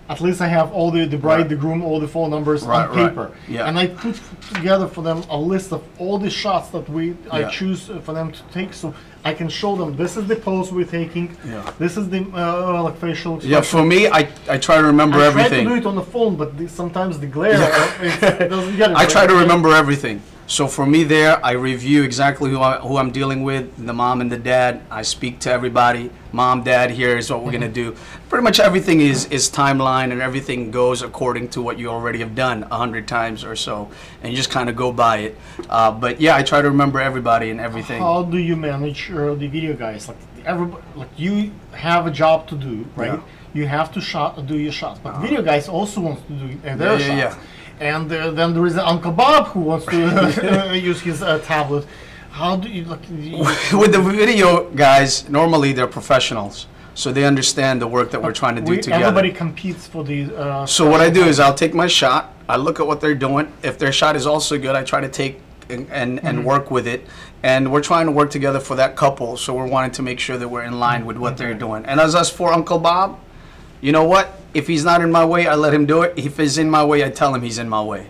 Speaker 1: at least I have all the bride,
Speaker 8: Right.
Speaker 1: the groom, all the phone numbers
Speaker 8: Right,
Speaker 1: on
Speaker 8: right.
Speaker 1: paper.
Speaker 8: Yeah.
Speaker 1: And I put together for them a list of all the shots that I
Speaker 8: Yeah.
Speaker 1: choose for them to take, so I can show them this is the pose we're taking.
Speaker 8: Yeah.
Speaker 1: This is the like facial expression.
Speaker 8: Yeah, for me, I try to remember
Speaker 1: I
Speaker 8: everything.
Speaker 1: try to do it on the phone, but sometimes the glare it doesn't get it.
Speaker 8: I try
Speaker 1: right.
Speaker 8: to remember everything. So for me there, I review exactly who I'm dealing with, the mom and the dad. I speak to everybody. Mom, dad, here is what we're going to do. Pretty much everything is timeline, and everything goes according to what you already have done 100 times or so. And you just kind of go by it. But yeah, I try to remember everybody and everything.
Speaker 1: How do you manage the video guys? Like everybody, like you have a job to do, right?
Speaker 8: Yeah.
Speaker 1: You have to do your shots, but video guys also want to do their
Speaker 8: Yeah, yeah,
Speaker 1: shots. And then there is Uncle Bob who wants to use his tablet. How do you like?
Speaker 8: With the video guys, normally they're professionals, so they understand the work that we're trying to do together.
Speaker 1: Everybody competes for the.
Speaker 8: So what I do is I'll take my shot, I look at what they're doing. If their shot is also good, I try to take and work with it. And we're trying to work together for that couple, so we're wanting to make sure that we're in line with what they're doing. And as for Uncle Bob, you know what? If he's not in my way, I let him do it. If he's in my way, I tell him he's in my way.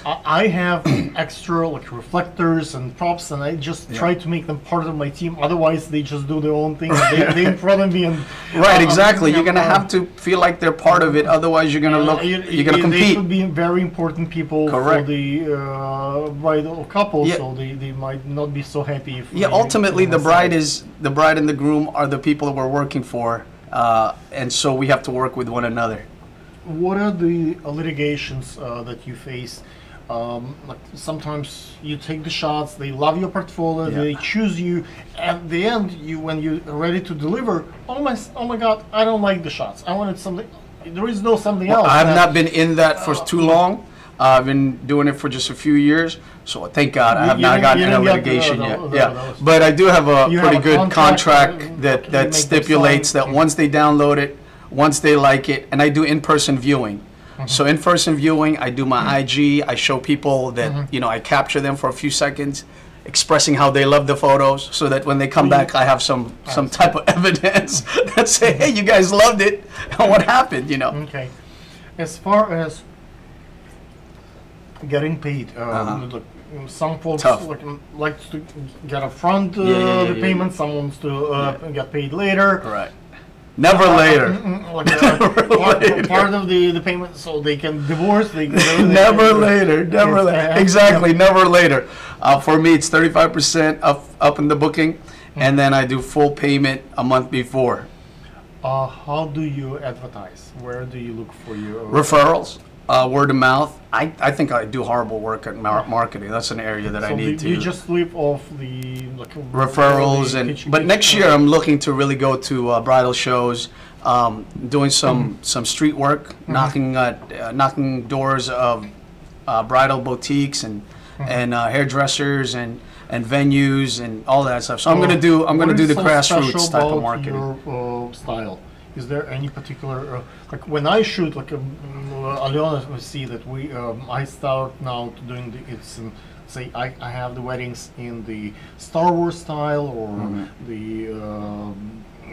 Speaker 1: I have extra like reflectors and props, and I just try to make them part of my team. Otherwise, they just do their own thing. They in front of me, and
Speaker 8: Right, exactly. You're gonna have to feel like they're part of it. Otherwise, you're gonna look. You're gonna
Speaker 1: They
Speaker 8: compete.
Speaker 1: should be very important people
Speaker 8: Correct.
Speaker 1: for the bridal couple,
Speaker 8: Yeah.
Speaker 1: so they might not be so happy. If
Speaker 8: Yeah,
Speaker 1: they-
Speaker 8: ultimately,
Speaker 1: they
Speaker 8: the
Speaker 1: mess up.
Speaker 8: bride and the groom are the people that we're working for, and so we have to work with one another.
Speaker 1: What are the litigations that you face? Like sometimes you take the shots, they love your portfolio,
Speaker 8: Yeah.
Speaker 1: they choose you. At the end, when you're ready to deliver, oh my God, I don't like the shots. I wanted something. There is no something else.
Speaker 8: I have
Speaker 1: that-
Speaker 8: not been in that for too long. I've been doing it for just a few years, so thank God I have
Speaker 1: You
Speaker 8: not
Speaker 1: didn't-
Speaker 8: gotten
Speaker 1: you
Speaker 8: in a
Speaker 1: didn't get
Speaker 8: litigation
Speaker 1: the-
Speaker 8: yet.
Speaker 1: the-
Speaker 8: Yeah,
Speaker 1: those.
Speaker 8: but I do have a
Speaker 1: You
Speaker 8: pretty
Speaker 1: have a
Speaker 8: good
Speaker 1: contract,
Speaker 8: contract
Speaker 1: that you make them
Speaker 8: stipulates
Speaker 1: sign.
Speaker 8: that once they download it, once they like it, and I do in-person viewing. So in-person viewing, I do my IG. I show people that I capture them for a few seconds, expressing how they love the photos, so that when they come back, I have some type of evidence that say, "Hey, you guys loved it. What happened?"
Speaker 1: Okay. As far as getting paid, look, some folks
Speaker 8: Tough.
Speaker 1: like to get upfront the
Speaker 8: yeah.
Speaker 1: payment. Some wants to get paid later.
Speaker 8: Right. Never later.
Speaker 1: Like, part of the payment, so they can divorce.
Speaker 8: Never later. Never
Speaker 1: It's,
Speaker 8: later.
Speaker 1: uh,
Speaker 8: Exactly. Never later. For me, it's 35% up in the booking, and then I do full payment a month before.
Speaker 1: How do you advertise? Where do you look for your
Speaker 8: Referrals, word of mouth. I think I do horrible work at marketing. That's an area that I
Speaker 1: So
Speaker 8: need to.
Speaker 1: you just live off the like,
Speaker 8: referrals
Speaker 1: the
Speaker 8: and
Speaker 1: kitchen-
Speaker 8: but next year I'm looking to really go to bridal shows, doing some street work, knocking doors of bridal boutiques and hairdressers and venues and all that stuff. So I'm gonna do the grassroots type of marketing.
Speaker 1: Your style. Is there any particular like when I shoot like Aliona will see that I start now to doing say I have the weddings in the Star Wars style or the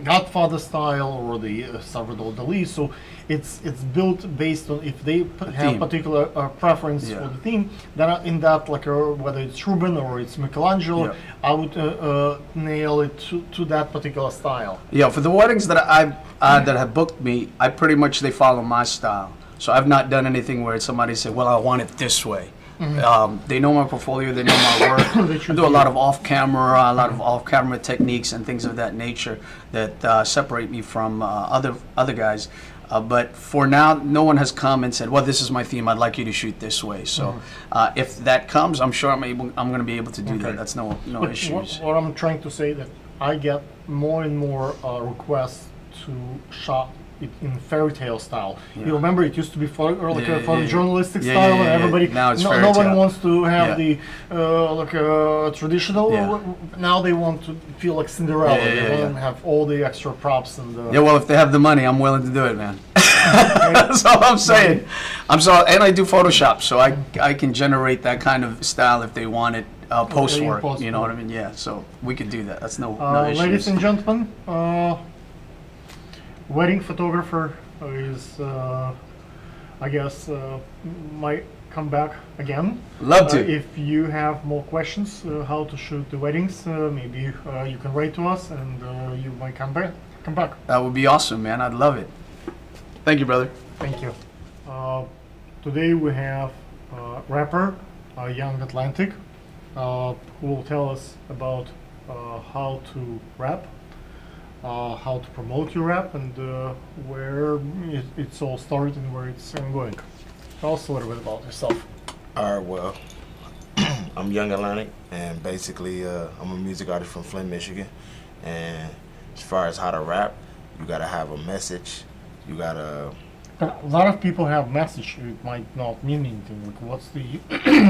Speaker 1: Godfather style or the Salvador Dali. So it's built based on if they have
Speaker 8: theme.
Speaker 1: particular preference
Speaker 8: Yeah.
Speaker 1: for the theme. Then in that like whether it's Ruben or it's Michelangelo,
Speaker 8: Yeah.
Speaker 1: I would nail it to that particular style.
Speaker 8: Yeah, for the weddings that that have booked me, I pretty much they follow my style. So I've not done anything where somebody said, "Well, I want it this way." They know my portfolio, they know my work. I do a lot of off-camera techniques and things of that nature that separate me from other guys. But for now, no one has come and said, "Well, this is my theme. I'd like you to shoot this way." So if that comes, I'm sure I'm going to be able to do that. That's no
Speaker 1: But
Speaker 8: issues.
Speaker 1: what I'm trying to say that I get more and more requests to shot it in fairy tale style.
Speaker 8: Yeah.
Speaker 1: You remember it used to be like
Speaker 8: Yeah,
Speaker 1: a photojournalistic
Speaker 8: yeah,
Speaker 1: style,
Speaker 8: yeah,
Speaker 1: and
Speaker 8: yeah.
Speaker 1: everybody.
Speaker 8: Now it's fairy
Speaker 1: no one
Speaker 8: tale.
Speaker 1: wants to have
Speaker 8: Yeah.
Speaker 1: the like traditional.
Speaker 8: Yeah.
Speaker 1: Now they want to feel like Cinderella.
Speaker 8: Yeah, yeah,
Speaker 1: They
Speaker 8: yeah,
Speaker 1: want to have all the extra props and.
Speaker 8: Yeah, well, if they have the money, I'm willing to do it, man. That's all I'm saying. And I do Photoshop, so I can generate that kind of style if they want it post work. You know what I mean? Yeah, so we could do that. That's no
Speaker 1: Ladies
Speaker 8: issues.
Speaker 1: and gentlemen, wedding photographer is, I guess, might come back again.
Speaker 8: Love to.
Speaker 1: If you have more questions, how to shoot the weddings, maybe you can write to us, and you might come back. Come back.
Speaker 8: That would be awesome, man. I'd love it. Thank you, brother.
Speaker 1: Thank you. Today we have rapper Young Atlantic, who will tell us about how to rap, how to promote your rap, and where it's all started and where it's going. Tell us a little bit about yourself.
Speaker 9: All right, well, I'm Young Atlantic, and basically I'm a music artist from Flint, Michigan. And as far as how to rap, you gotta have a message. You gotta.
Speaker 1: A lot of people have message. It might not mean anything. Like, what's the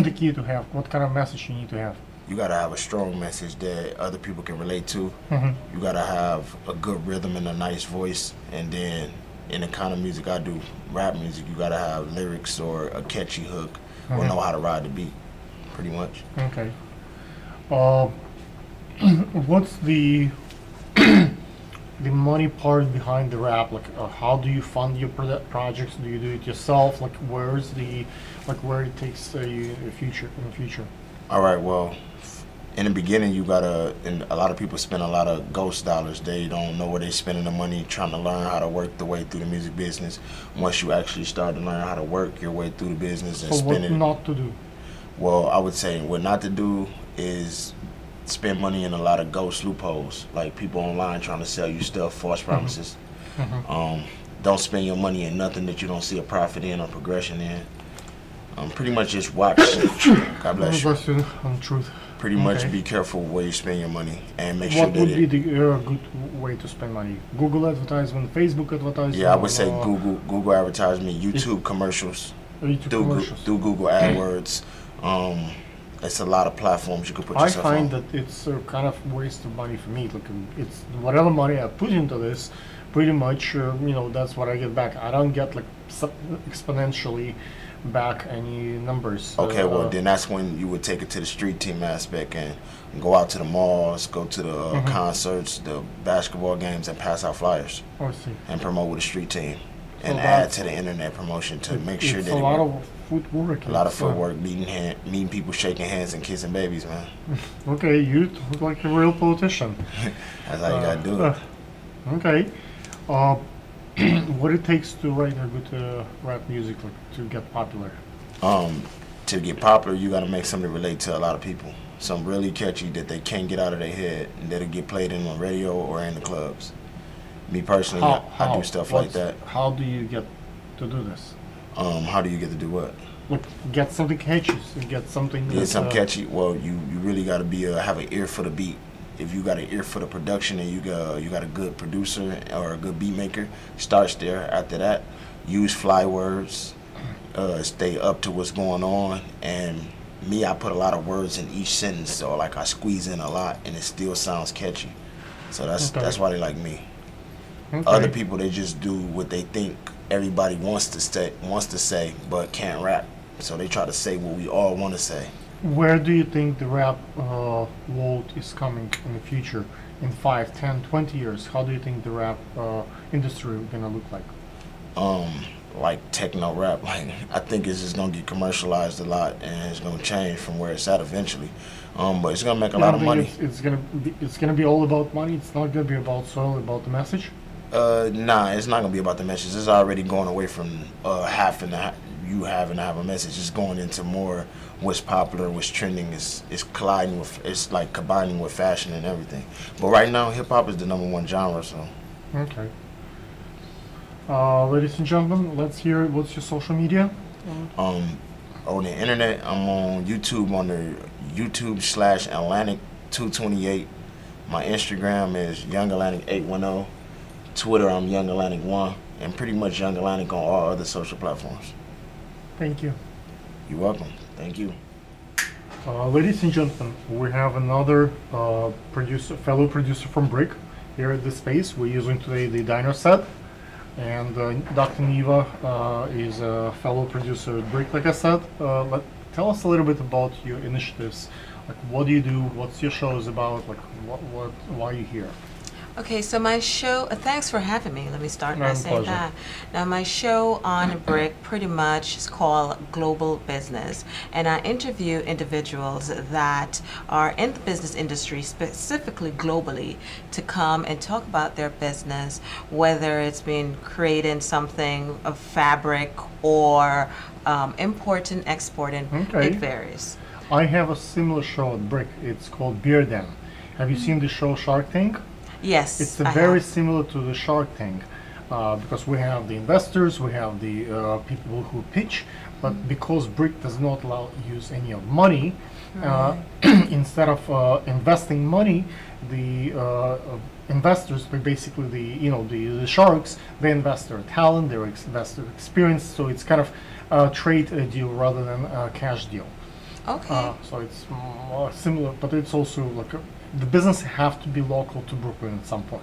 Speaker 1: the key to have? What kind of message you need to have?
Speaker 9: You gotta have a strong message that other people can relate to.
Speaker 1: Mm-hmm.
Speaker 9: You gotta have a good rhythm and a nice voice, and then in the kind of music I do, rap music, you gotta have lyrics or a catchy hook, or know how to ride the beat, pretty much.
Speaker 1: Okay. What's the the money part behind the rap? Like, how do you fund your projects? Do you do it yourself? Like, where's the where it takes you in the future?
Speaker 9: All right, well, in the beginning, you gotta, and a lot of people spend a lot of ghost dollars. They don't know where they're spending the money, trying to learn how to work the way through the music business. Once you actually start to learn how to work your way through the business and
Speaker 1: So what
Speaker 9: spend it.
Speaker 1: not to do?
Speaker 9: Well, I would say what not to do is spend money in a lot of ghost loopholes, like people online trying to sell you stuff, false promises. Don't spend your money in nothing that you don't see a profit in or progression in. Pretty much just watch. God bless you.
Speaker 1: Question on truth.
Speaker 9: Pretty much
Speaker 1: Okay.
Speaker 9: be careful where you spend your money and make sure
Speaker 1: What
Speaker 9: that
Speaker 1: would be
Speaker 9: it.
Speaker 1: the good way to spend money? Google advertisement, Facebook advertisement?
Speaker 9: Yeah, I would say
Speaker 1: or
Speaker 9: Google advertisement, YouTube commercials,
Speaker 1: YouTube commercials?
Speaker 9: through Google AdWords. It's a lot of platforms you could put
Speaker 1: I
Speaker 9: yourself
Speaker 1: find
Speaker 9: on.
Speaker 1: that it's a kind of waste of money for me. Like, it's whatever money I put into this, pretty much, that's what I get back. I don't get like exponentially back any numbers.
Speaker 9: Okay, well then that's when you would take it to the street team aspect and go out to the malls, go to the concerts, the basketball games, and pass out flyers
Speaker 1: I see.
Speaker 9: and promote with a street team,
Speaker 1: So
Speaker 9: and add to the internet promotion to make sure
Speaker 1: it's
Speaker 9: that
Speaker 1: a
Speaker 9: it
Speaker 1: lot
Speaker 9: works.
Speaker 1: of footwork.
Speaker 9: A lot of
Speaker 1: It's,
Speaker 9: footwork, meeting people, shaking hands, and kissing babies, man.
Speaker 1: Okay, you look like a real politician.
Speaker 9: That's how you gotta do it.
Speaker 1: Okay. What it takes to write a good rap music, like, to get popular?
Speaker 9: To get popular, you gotta make something relate to a lot of people. Something really catchy that they can't get out of their head, and that'll get played in on radio or in the clubs. Me personally, I do stuff like that.
Speaker 1: How do you get to do this?
Speaker 9: How do you get to do what?
Speaker 1: Like, get something catchy, get something.
Speaker 9: Get
Speaker 1: that,
Speaker 9: something catchy. Well, you really gotta be have an ear for the beat. If you got an ear for the production and you got a good producer or a good beat maker, starts there. After that, use fly words, stay up to what's going on. And me, I put a lot of words in each sentence, so like I squeeze in a lot, and it still sounds catchy. So that's why they like me.
Speaker 1: Okay.
Speaker 9: Other people, they just do what they think everybody wants to say, but can't rap. So they try to say what we all want to say.
Speaker 1: Where do you think the rap world is coming in the future? In 5, 10, 20 years? How do you think the rap industry is gonna look like?
Speaker 9: Like techno rap, like I think it's just gonna get commercialized a lot, and it's gonna change from where it's at eventually. But it's gonna make a lot of money.
Speaker 1: It's gonna be all about money. It's not gonna be about soul, about the message.
Speaker 9: Nah, it's not gonna be about the message. It's already going away from having to have a message. It's going into more what's popular, what's trending. It's colliding with, it's like combining with fashion and everything. But right now, hip hop is the #1 genre. So.
Speaker 1: Okay. Ladies and gentlemen, let's hear what's your social media.
Speaker 9: On the internet, I'm on YouTube under YouTube/Atlantic228. My Instagram is YoungAtlantic810. Twitter, I'm YoungAtlantic1, and pretty much Young Atlantic on all other social platforms.
Speaker 1: Thank you.
Speaker 9: You're welcome. Thank you.
Speaker 1: Ladies and gentlemen, we have another fellow producer from Brick here at the space. We're using today the diner set, and Dr. Neva is a fellow producer at Brick, like I said. Tell us a little bit about your initiatives. Like, what do you do? What's your show is about? Like, why are you here?
Speaker 10: Okay, so my show, thanks for having me. Let me start by
Speaker 1: My
Speaker 10: saying
Speaker 1: pleasure.
Speaker 10: that. Now, my show on Brick pretty much is called Global Business, and I interview individuals that are in the business industry, specifically globally, to come and talk about their business, whether it's been creating something of fabric or importing, exporting.
Speaker 1: Okay.
Speaker 10: It varies.
Speaker 1: I have a similar show at Brick. It's called Beer Den. Have you seen the show Shark Tank?
Speaker 10: Yes,
Speaker 1: It's
Speaker 10: I
Speaker 1: very
Speaker 10: have.
Speaker 1: similar to the Shark Tank because we have the investors, we have the people who pitch, but because Brick does not allow use any of money, instead of investing money, the investors, but basically the sharks, they invest their talent, they invest their experience, so it's kind of a trade deal rather than a cash deal.
Speaker 10: Okay.
Speaker 1: So it's more similar, but it's also like the business have to be local to Brooklyn at some point.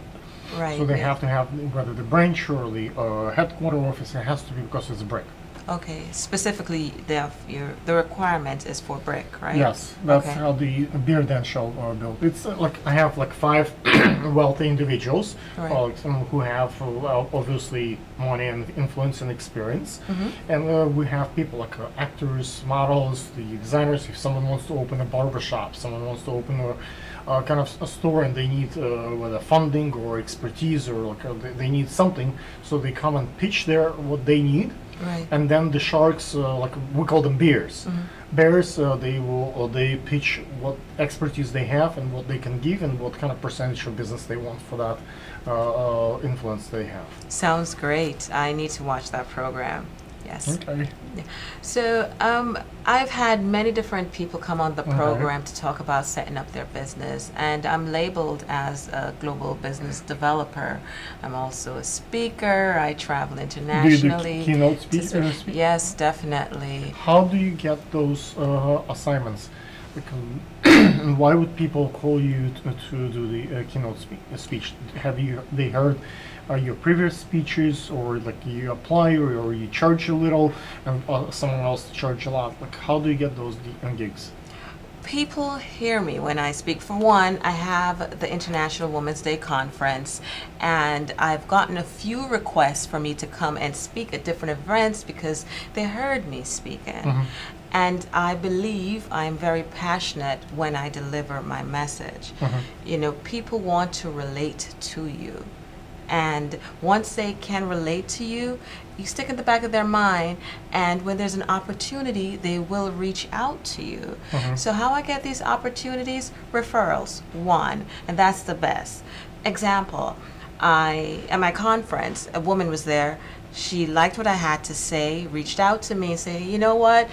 Speaker 10: Right.
Speaker 1: So they
Speaker 10: yeah.
Speaker 1: have to have whether the branch or the headquarter office. It has to be because it's Brick.
Speaker 10: Okay, specifically, the requirement is for Brick, right?
Speaker 1: Yes, that's
Speaker 10: Okay.
Speaker 1: how the beer den shell are built. It's like I have like 5 wealthy individuals
Speaker 10: Right.
Speaker 1: who have obviously money and influence and experience,
Speaker 10: Mm-hmm.
Speaker 1: and we have people like actors, models, the designers. If someone wants to open a barber shop, someone wants to open a kind of a store, and they need whether funding or expertise or like they need something, so they come and pitch what they need.
Speaker 10: Right.
Speaker 1: And then the sharks, like we call them bears. Bears, they pitch what expertise they have and what they can give and what kind of percentage of business they want for that influence they have.
Speaker 10: Sounds great. I need to watch that program. Yes.
Speaker 1: Okay.
Speaker 10: So I've had many different people come on the
Speaker 1: Okay.
Speaker 10: program to talk about setting up their business, and I'm labeled as a global business developer. I'm also a speaker. I travel
Speaker 1: Do you
Speaker 10: internationally.
Speaker 1: do keynote
Speaker 10: to
Speaker 1: speech?
Speaker 10: s- Yes, definitely.
Speaker 1: How do you get those assignments? And why would people call you to do the keynote speech? Have they heard your previous speeches, or like you apply, or you charge a little, and someone else charge a lot? Like, how do you get those gigs?
Speaker 10: People hear me when I speak. For one, I have the International Women's Day Conference, and I've gotten a few requests for me to come and speak at different events because they heard me speaking. And I believe I'm very passionate when I deliver my message. You know, people want to relate to you. And once they can relate to you, you stick in the back of their mind, and when there's an opportunity, they will reach out to you. So how I get these opportunities? Referrals, one, and that's the best. Example, at my conference, a woman was there. She liked what I had to say, reached out to me and said, you know what,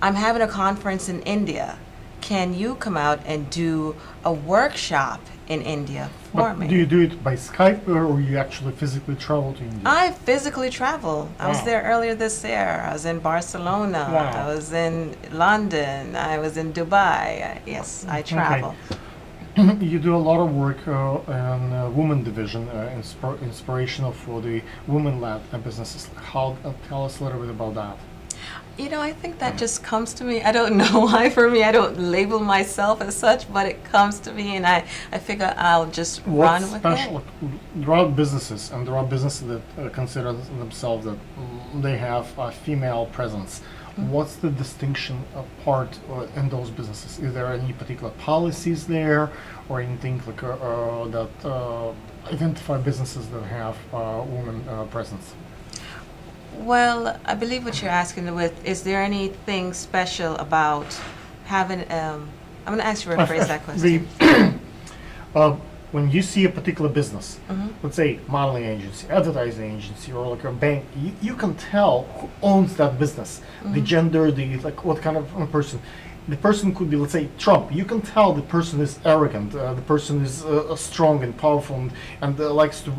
Speaker 10: I'm having a conference in India. Can you come out and do a workshop in India for
Speaker 1: But
Speaker 10: me?
Speaker 1: do you do it by Skype, or you actually physically travel to India?
Speaker 10: I physically travel. I was
Speaker 1: Wow.
Speaker 10: there earlier this year. I was in Barcelona.
Speaker 1: Wow.
Speaker 10: I was in London. I was in Dubai. Yes, I travel.
Speaker 1: You do a lot of work in women division, inspirational for the women-led businesses. Tell us a little bit about that.
Speaker 10: You know, I think that just comes to me. I don't know why for me. I don't label myself as such, but it comes to me, and I figure I'll just run
Speaker 1: What's
Speaker 10: with
Speaker 1: special?
Speaker 10: it.
Speaker 1: There are businesses, and there are businesses that consider themselves that they have a female presence. What's the distinction part in those businesses? Is there any particular policies there, or anything like that identify businesses that have women presence?
Speaker 10: Well, I believe what you're asking with, is there anything special about having, I'm going to ask you to rephrase that question.
Speaker 1: When you see a particular business, let's say modeling agency, advertising agency, or like a bank, you can tell who owns that business, the gender, the like what kind of person. The person could be, let's say, Trump. You can tell the person is arrogant, the person is strong and powerful, and likes to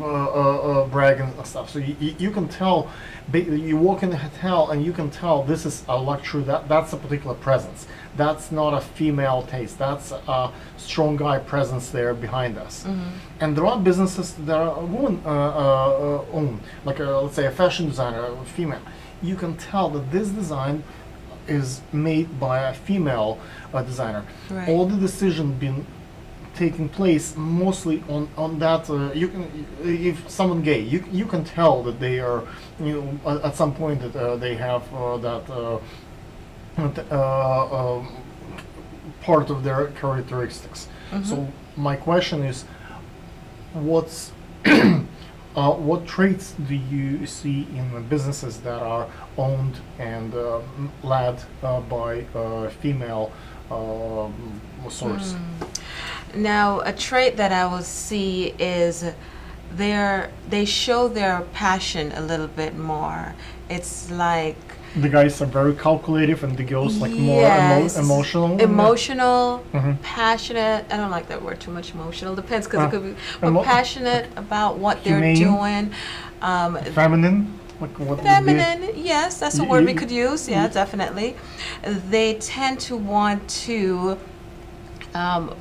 Speaker 1: brag and stuff. So you can tell. You walk in the hotel and you can tell this is a luxury. That's a particular presence. That's not a female taste. That's a strong guy presence there behind us. And there are businesses that are women own, like let's say a fashion designer, a female. You can tell that this design is made by a female designer.
Speaker 10: Right.
Speaker 1: All the decision been taking place mostly on that you can, if someone gay, you can tell that they are, at some point that they have that part of their characteristics. So my question is, what's what traits do you see in the businesses that are owned and led by female source?
Speaker 10: Now, a trait that I will see is they show their passion a little bit more. It's like
Speaker 1: The guys are very calculative, and the girls like more
Speaker 10: yes,
Speaker 1: emotional.
Speaker 10: Emotional, passionate. I don't like that word too much. Emotional depends, because it could be, but passionate about what they're
Speaker 1: Humane.
Speaker 10: doing.
Speaker 1: Feminine. Like what would be-
Speaker 10: Feminine, yes, that's a
Speaker 1: Y-
Speaker 10: word
Speaker 1: y-
Speaker 10: we could use. Yeah, definitely. They tend to want to,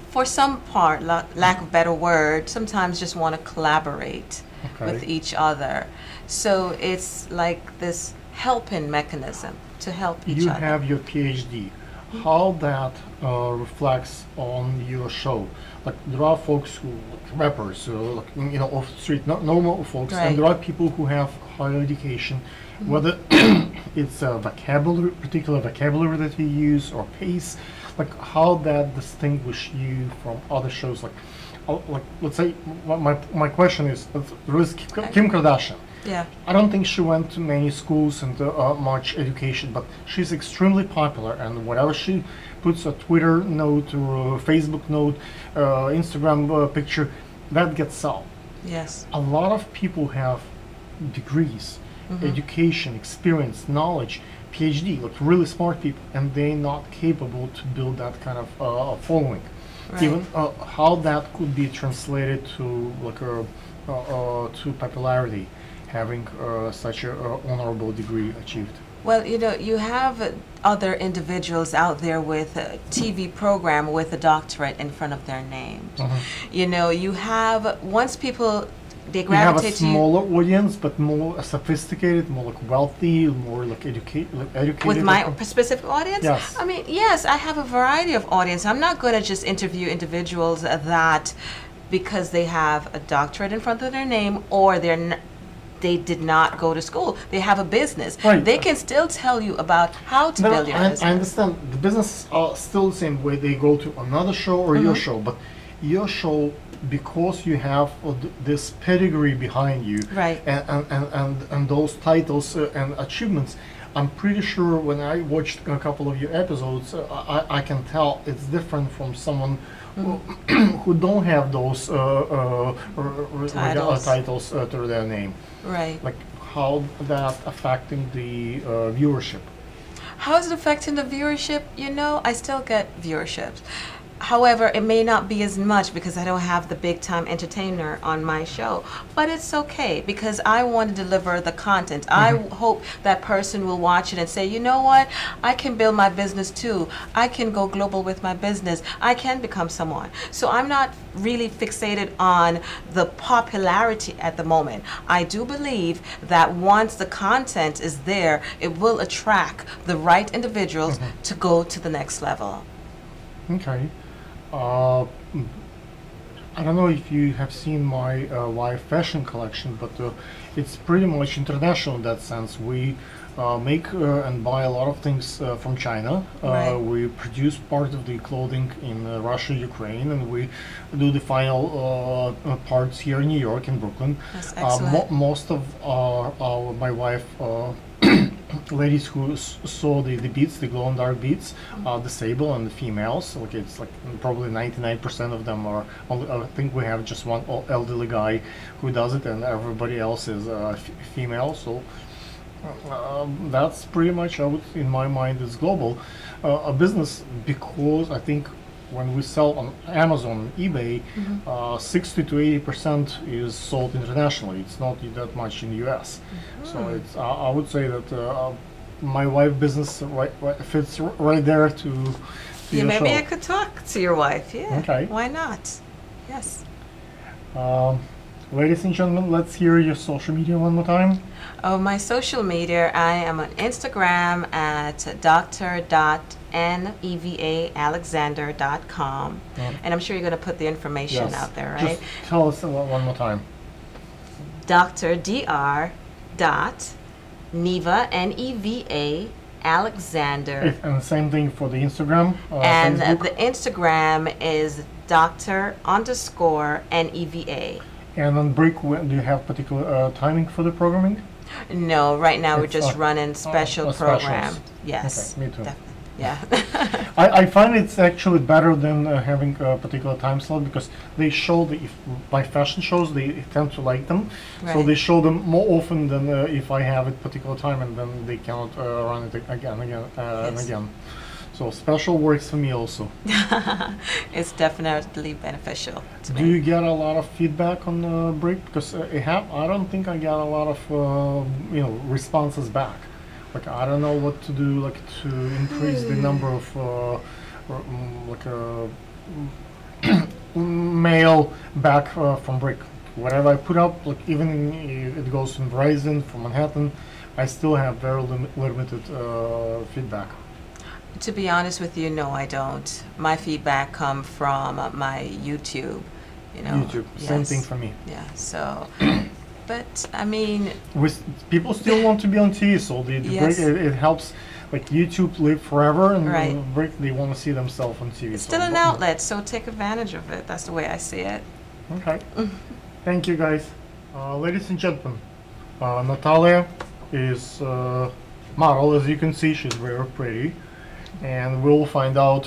Speaker 10: for some part, lack of a better word, sometimes just want to collaborate
Speaker 1: Okay.
Speaker 10: with each other. So it's like this helping mechanism to help each
Speaker 1: You
Speaker 10: other.
Speaker 1: have your PhD. How that reflects on your show? Like there are folks who, like rappers, like, off the street, not normal folks,
Speaker 10: Right.
Speaker 1: and there are people who have higher education. Whether it's a vocabulary, particular vocabulary that you use, or pace, like how that distinguish you from other shows. Like let's say my question is, there is Kim Kardashian.
Speaker 10: Yeah.
Speaker 1: I don't think she went to many schools and much education, but she's extremely popular, and whatever she puts, a Twitter note or a Facebook note, Instagram picture, that gets out.
Speaker 10: Yes.
Speaker 1: A lot of people have degrees, education, experience, knowledge, PhD, like really smart people, and they're not capable to build that kind of following.
Speaker 10: Right.
Speaker 1: Even how that could be translated to like to popularity, having such a honorable degree achieved.
Speaker 10: Well, you have other individuals out there with a TV program with a doctorate in front of their names. You have, once people, they
Speaker 1: We have a
Speaker 10: gravitate to you.
Speaker 1: smaller audience, but more sophisticated, more like wealthy, more like educated.
Speaker 10: With my specific audience?
Speaker 1: Yes.
Speaker 10: I mean, yes, I have a variety of audience. I'm not going to just interview individuals that because they have a doctorate in front of their name, or they did not go to school. They have a business.
Speaker 1: Right.
Speaker 10: They can still tell you about how to build your business.
Speaker 1: I understand. The business are still the same way. They go to another show or your show, but your show, because you have this pedigree behind you,
Speaker 10: Right.
Speaker 1: and those titles and achievements, I'm pretty sure when I watched a couple of your episodes, I can tell it's different from someone who don't have those titles to their name.
Speaker 10: Right.
Speaker 1: Like how that affecting the viewership.
Speaker 10: How is it affecting the viewership? I still get viewerships. However, it may not be as much because I don't have the big time entertainer on my show. But it's okay because I want to deliver the content. I hope that person will watch it and say, you know what? I can build my business too. I can go global with my business. I can become someone. So I'm not really fixated on the popularity at the moment. I do believe that once the content is there, it will attract the right individuals to go to the next level.
Speaker 1: Okay. I don't know if you have seen my wife fashion collection, but it's pretty much international in that sense. We make and buy a lot of things from China.
Speaker 10: Right.
Speaker 1: We produce part of the clothing in Russia, Ukraine, and we do the final parts here in New York, in Brooklyn.
Speaker 10: That's excellent.
Speaker 1: Most of my wife ladies who saw the beads, the glow and dark beads, disabled, and the females. Like it's like probably 99% of them are. I think we have just one elderly guy who does it, and everybody else is female. So that's pretty much, in my mind, is global. A business, because I think when we sell on Amazon and eBay, 60 to 80% is sold internationally. It's not that much in the U.S. So it's. I would say that my wife business fits right there to.
Speaker 10: Yeah,
Speaker 1: your
Speaker 10: maybe
Speaker 1: show.
Speaker 10: I could talk to your wife. Yeah.
Speaker 1: Okay.
Speaker 10: Why not? Yes.
Speaker 1: Ladies and gentlemen, let's hear your social media one more time.
Speaker 10: Oh, my social media, I am on Instagram at dr.nevaalexander.com. And I'm sure you're going to put the information
Speaker 1: Yes.
Speaker 10: out there, right?
Speaker 1: Just tell us one more time.
Speaker 10: Dr. Neva, Alexander.
Speaker 1: And the same thing for the Instagram.
Speaker 10: And
Speaker 1: Facebook.
Speaker 10: the Instagram is Dr._Neva.
Speaker 1: And on Brick, do you have particular timing for the programming?
Speaker 10: No, right now we're
Speaker 1: It's,
Speaker 10: just running special
Speaker 1: specials.
Speaker 10: program. Yes.
Speaker 1: Okay, me too.
Speaker 10: Definitely. Yeah.
Speaker 1: I find it's actually better than having a particular time slot because they show by fashion shows they tend to like them, so
Speaker 10: Right.
Speaker 1: they show them more often than if I have a particular time and then they cannot run it again and
Speaker 10: Yes.
Speaker 1: again. So special works for me also.
Speaker 10: It's definitely beneficial to
Speaker 1: Do
Speaker 10: me.
Speaker 1: you get a lot of feedback on Brick? Because I don't think I get a lot of responses back. Like I don't know what to do, like to increase the number of mail back from Brick. Whatever I put up, like even if it goes from Verizon, from Manhattan, I still have very limited feedback.
Speaker 10: To be honest with you, no, I don't. My feedback come from my YouTube.
Speaker 1: YouTube, same
Speaker 10: Yes.
Speaker 1: thing for me.
Speaker 10: Yeah. So, but I mean,
Speaker 1: People still want to be on TV, so the
Speaker 10: Yes.
Speaker 1: Brick, it helps. Like YouTube live forever, and
Speaker 10: Right.
Speaker 1: Brick they want to see themselves on TV.
Speaker 10: it's
Speaker 1: so
Speaker 10: still an outlet, so take advantage of it. That's the way I see it.
Speaker 1: Okay. Thank you, guys. Ladies and gentlemen, Natalia is model. As you can see, she's very pretty. And we'll find out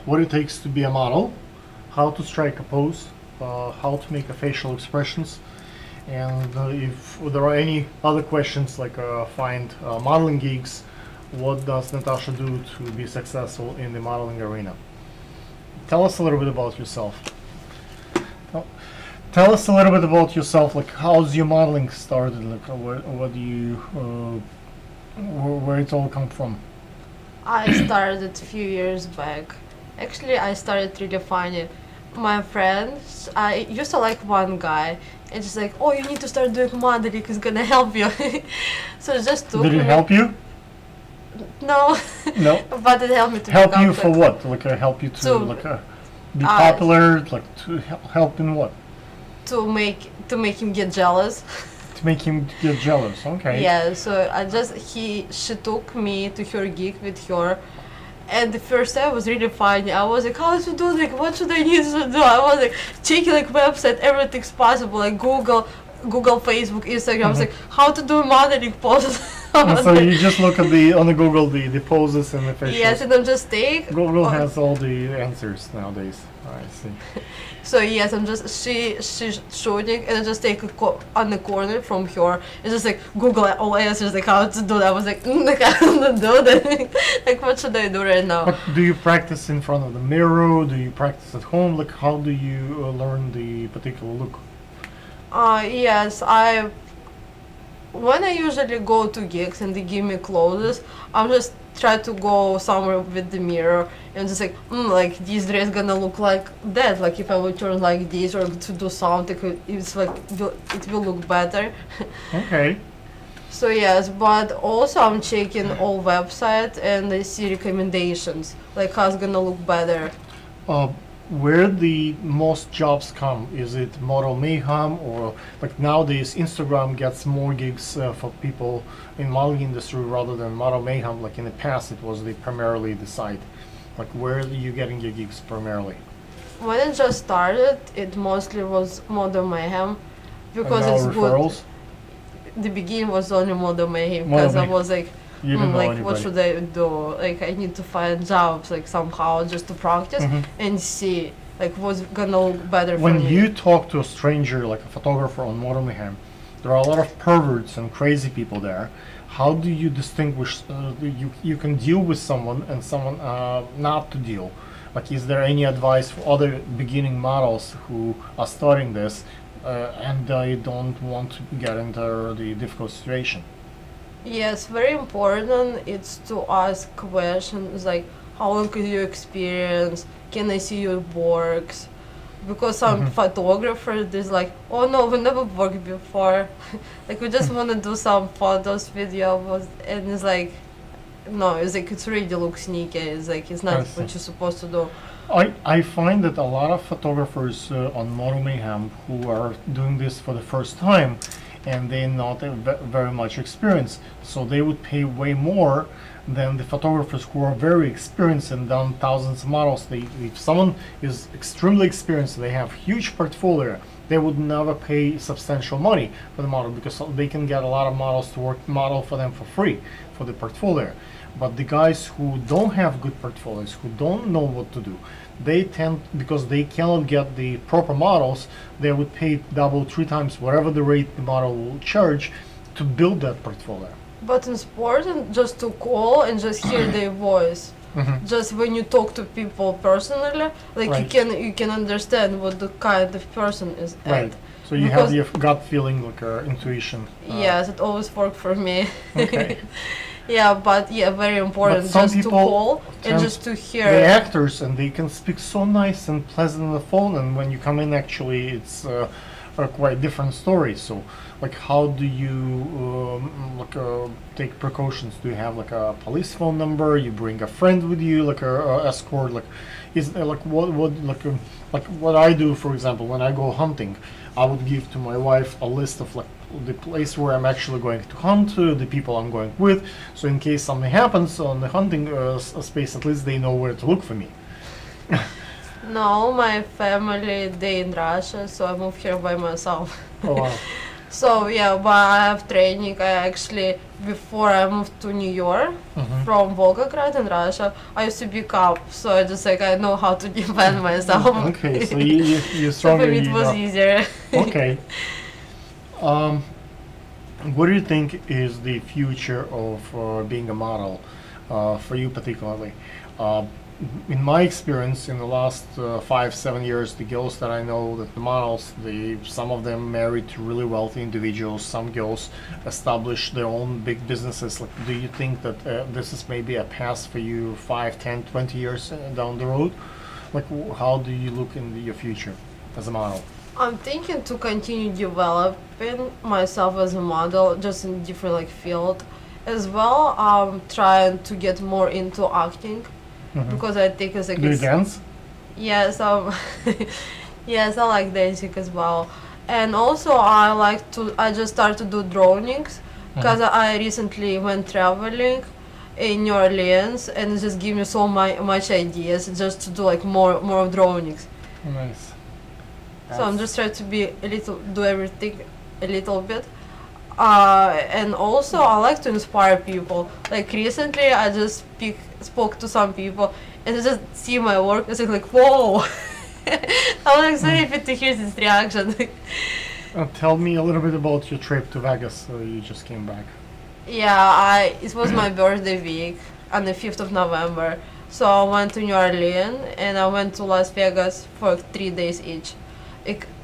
Speaker 1: what it takes to be a model, how to strike a pose, how to make a facial expressions. And if there are any other questions, like find modeling gigs, what does Natasha do to be successful in the modeling arena? Tell us a little bit about yourself. Tell us a little bit about yourself, like how's your modeling started, like what do you, where it all come from?
Speaker 11: I started a few years back. Actually, I started redefining my friends. I used to like one guy, and just like, oh, you need to start doing modeling, it's gonna help you. So it just took
Speaker 1: Did
Speaker 11: me.
Speaker 1: it help you?
Speaker 11: No.
Speaker 1: No.
Speaker 11: But it helped me to
Speaker 1: Help
Speaker 11: become
Speaker 1: you for what? Like help you to
Speaker 11: So,
Speaker 1: like be popular, like to help in what?
Speaker 11: to make him get jealous.
Speaker 1: To make him get jealous. Okay.
Speaker 11: Yeah, so she took me to her gig with her, and the first time was really funny. I was like, how to do, like, what should I need to do? I was like checking like website, everything's possible, like Google, Facebook, Instagram. I was like, how to do modeling poses.
Speaker 1: And so you just look at on the Google the poses and the facials.
Speaker 11: Yes, and I'm just take.
Speaker 1: Google has all the answers nowadays. I see.
Speaker 11: So yes, I'm just she's shooting, and I just take on the corner from her. It's just like Google all answers, like how to do that. I was like, like I don't do that. Like what should I do right now?
Speaker 1: But do you practice in front of the mirror? Do you practice at home? Like how do you learn the particular look?
Speaker 11: Yes, when I usually go to gigs and they give me clothes, I'm just try to go somewhere with the mirror and just like this dress gonna look like that. Like if I would turn like this or to do something, it's like it will look better.
Speaker 1: Okay.
Speaker 11: So yes, but also I'm checking all websites and I see recommendations like how's gonna look better.
Speaker 1: Where the most jobs come? Is it Model Mayhem, or like nowadays Instagram gets more gigs for people in modeling industry rather than Model Mayhem? Like in the past, it was primarily the site. Like where are you getting your gigs primarily?
Speaker 11: When it just started, it mostly was Model Mayhem because
Speaker 1: and now
Speaker 11: it's
Speaker 1: referrals?
Speaker 11: good. The beginning was only Model Mayhem
Speaker 1: Model
Speaker 11: because I
Speaker 1: Mayhem.
Speaker 11: was like,
Speaker 1: You don't know
Speaker 11: like
Speaker 1: anybody.
Speaker 11: what should I do? Like I need to find jobs like somehow just to practice and see like what's gonna look better
Speaker 1: When
Speaker 11: for me.
Speaker 1: you talk to a stranger, like a photographer on Model Mayhem, there are a lot of perverts and crazy people there. How do you distinguish? You can deal with someone and someone not to deal. Like, is there any advice for other beginning models who are starting this and they don't want to get into the difficult situation?
Speaker 11: Yes, very important. It's to ask questions like, how long is your experience? Can I see your works? because some photographer is like, oh no, we never worked before. Like we just want to do some photos, videos, and it's like, no, it's like it's really looks sneaky. It's like it's not what you're supposed to do.
Speaker 1: I find that a lot of photographers on Moto Mayhem who are doing this for the first time, and they're not very much experienced, so they would pay way more than the photographers who are very experienced and done thousands of models. If someone is extremely experienced, they have huge portfolio, they would never pay substantial money for the model because they can get a lot of models to model for them for free for the portfolio. But the guys who don't have good portfolios, who don't know what to do, they tend, because they cannot get the proper models, they would pay double, 3 times whatever the rate the model will charge to build that portfolio.
Speaker 11: But it's important just to call and just hear their voice. Just when you talk to people personally, like you can understand what the kind of person is.
Speaker 1: Right. So you have the gut feeling, like intuition.
Speaker 11: Yes, it always worked for me.
Speaker 1: Okay.
Speaker 11: Yeah, but very important just to call and just to hear.
Speaker 1: The actors, and they can speak so nice and pleasant on the phone, and when you come in, actually, it's a quite different story. So, like, how do you take precautions? Do you have like a police phone number? You bring a friend with you, like a escort? Like, is like what I do, for example, when I go hunting, I would give to my wife a list of like the place where I'm actually going to hunt, the people I'm going with, so in case something happens on the hunting space, at least they know where to look for me.
Speaker 11: No, my family, they in Russia, so I moved here by myself.
Speaker 1: Oh, wow.
Speaker 11: So yeah, but I have training. I actually, before I moved to New York from Volgograd in Russia, I used to be cop, so I just like I know how to defend myself.
Speaker 1: Okay, so you're stronger.
Speaker 11: So for me it was easier.
Speaker 1: Okay. What do you think is the future of being a model for you particularly? In my experience, in the last 5-7 years, the girls that I know, that the models, some of them married to really wealthy individuals. Some girls establish their own big businesses. Like, do you think that this is maybe a path for you 5, 10, 20 years down the road? Like, how do you look in your future as a model?
Speaker 11: I'm thinking to continue developing myself as a model, just in different like field. As well, I'm trying to get more into acting. Because I think it's like
Speaker 1: do you dance?
Speaker 11: Yes, yes, I like dancing as well, and also I just started to do drawings because I recently went traveling in New Orleans and it just gave me so much ideas just to do like more drawings.
Speaker 1: Nice.
Speaker 11: So I'm just trying to do everything a little bit. And also I like to inspire people. Like recently I just spoke to some people and just see my work and like whoa. I'm like so happy to hear this reaction.
Speaker 1: Tell me a little bit about your trip to Vegas. You just came back.
Speaker 11: Yeah, it was my birthday week on the 5th of November. So I went to New Orleans and I went to Las Vegas for 3 days each.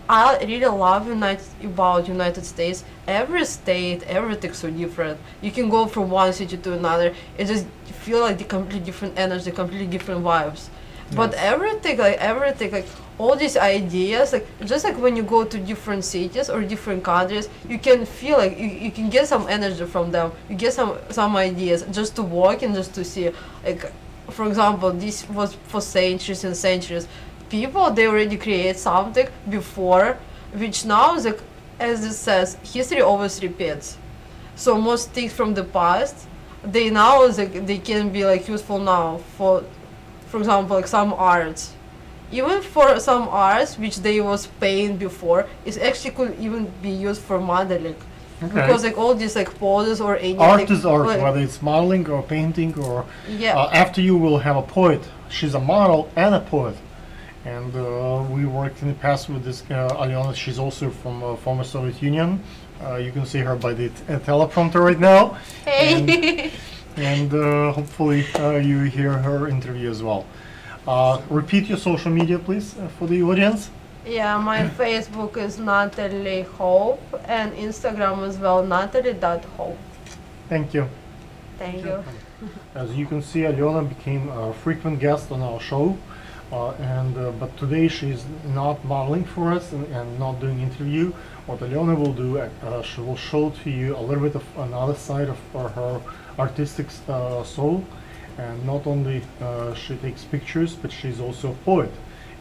Speaker 11: I really love United States. Every state, everything's so different. You can go from one city to another. It just feel like the completely different energy, completely different vibes. Yes. But everything, like all these ideas, like just like when you go to different cities or different countries, you can feel like you can get some energy from them. You get some ideas just to walk and just to see. Like, for example, this was for centuries and centuries. People, they already create something before, which now is like, as it says, history always repeats. So most things from the past, they now is like they can be like useful now for example, like some arts. Even for some arts which they was painted before, it actually could even be used for modeling. Okay. Because like all these like poses or anything.
Speaker 1: Art is art, like, whether it's modeling or painting or after you will have a poet. She's a model and a poet. And we worked in the past with this Alyona. She's also from former Soviet Union. You can see her by the teleprompter right now.
Speaker 11: Hey.
Speaker 1: And hopefully you hear her interview as well. Repeat your social media, please, for the audience.
Speaker 11: Yeah, my Facebook is Natalie Hope and Instagram as well, natalie.hope.
Speaker 1: Thank you.
Speaker 11: Thank you.
Speaker 1: As you can see, Alyona became a frequent guest on our show. But today she's not modeling for us and not doing interview. What Aliona will do, she will show to you a little bit of another side of her artistic soul. And not only she takes pictures, but she's also a poet.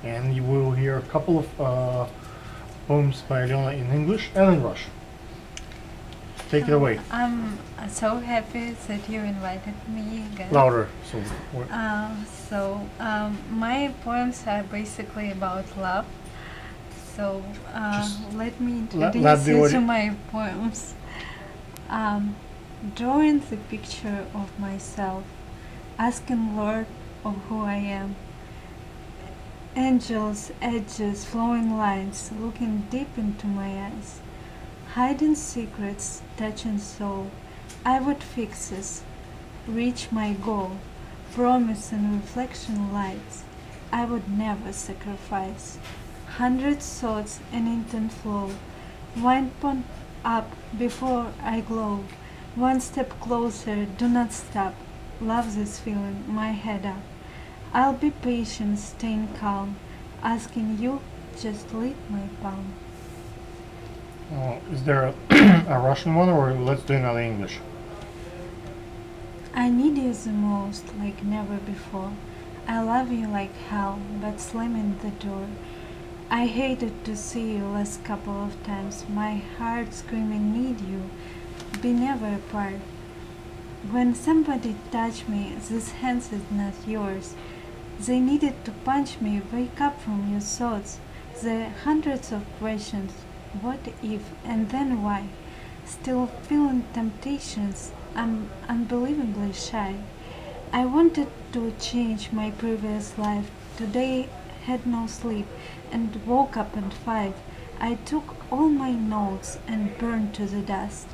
Speaker 1: And you will hear a couple of poems by Aliona in English and in Russian. Take it away.
Speaker 12: I'm so happy that you invited me again.
Speaker 1: Louder.
Speaker 12: My poems are basically about love. So let me introduce you to my poems. Drawing the picture of myself, asking Lord of who I am. Angels, edges, flowing lines, looking deep into my eyes. Hiding secrets, touching soul, I would fix this, reach my goal, promise and reflection lights, I would never sacrifice. 100 thoughts and intent flow, wind up before I glow, one step closer, do not stop, love this feeling, my head up. I'll be patient, staying calm, asking you, just lead my palm.
Speaker 1: Is there a Russian one, or let's do another English?
Speaker 12: I need you the most, like never before. I love you like hell, but slamming the door. I hated to see you last couple of times. My heart screaming, need you, be never apart. When somebody touched me, this hand is not yours. They needed to punch me, wake up from your thoughts. The hundreds of questions. What if, and then why? Still feeling temptations, I'm unbelievably shy. I wanted to change my previous life. Today had no sleep and woke up at 5. I took all my notes and burned to the dust.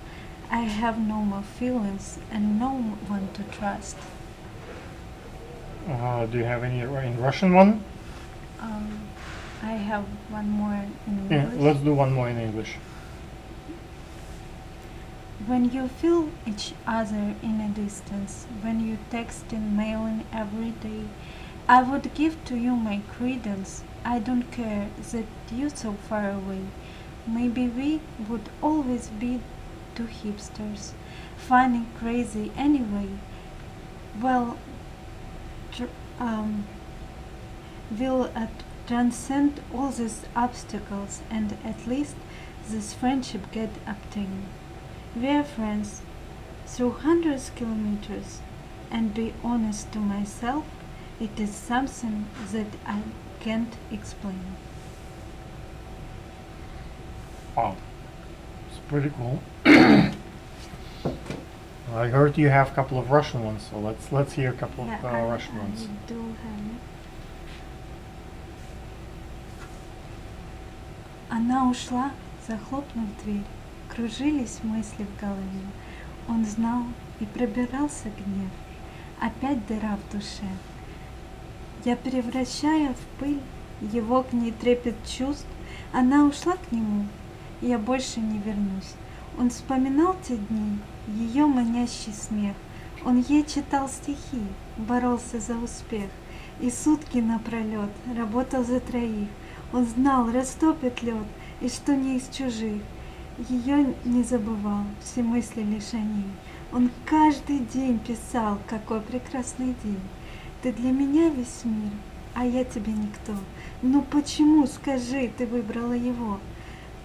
Speaker 12: I have no more feelings and no one to trust.
Speaker 1: Do you have any in Russian one?
Speaker 12: I have one more in
Speaker 1: Yeah,
Speaker 12: English.
Speaker 1: let's do one more in English.
Speaker 12: When you feel each other in a distance, when you text and mailing every day, I would give to you my credence. I don't care that you're so far away. Maybe we would always be two hipsters, funny, crazy anyway. Well, we'll transcend all these obstacles and at least this friendship get obtained. We are friends through hundreds of kilometers, and be honest to myself, it is something that I can't explain.
Speaker 1: Wow, it's pretty cool. I heard you have a couple of Russian ones, so let's hear a couple of Russian ones.
Speaker 12: I do have it. Она ушла, захлопнув дверь. Кружились мысли в голове. Он знал и пробирался гнев. Опять дыра в душе. Я превращаю в пыль его к ней трепет чувств. Она ушла к нему, я больше не вернусь. Он вспоминал те дни, ее манящий смех. Он ей читал стихи, боролся за успех. И сутки напролет работал за троих. Он знал, растопит лед, и что не из чужих. Ее не забывал, все мысли лишь о ней. Он каждый день писал, какой прекрасный день. Ты для меня весь мир, а я тебе никто. Ну почему, скажи, ты выбрала его?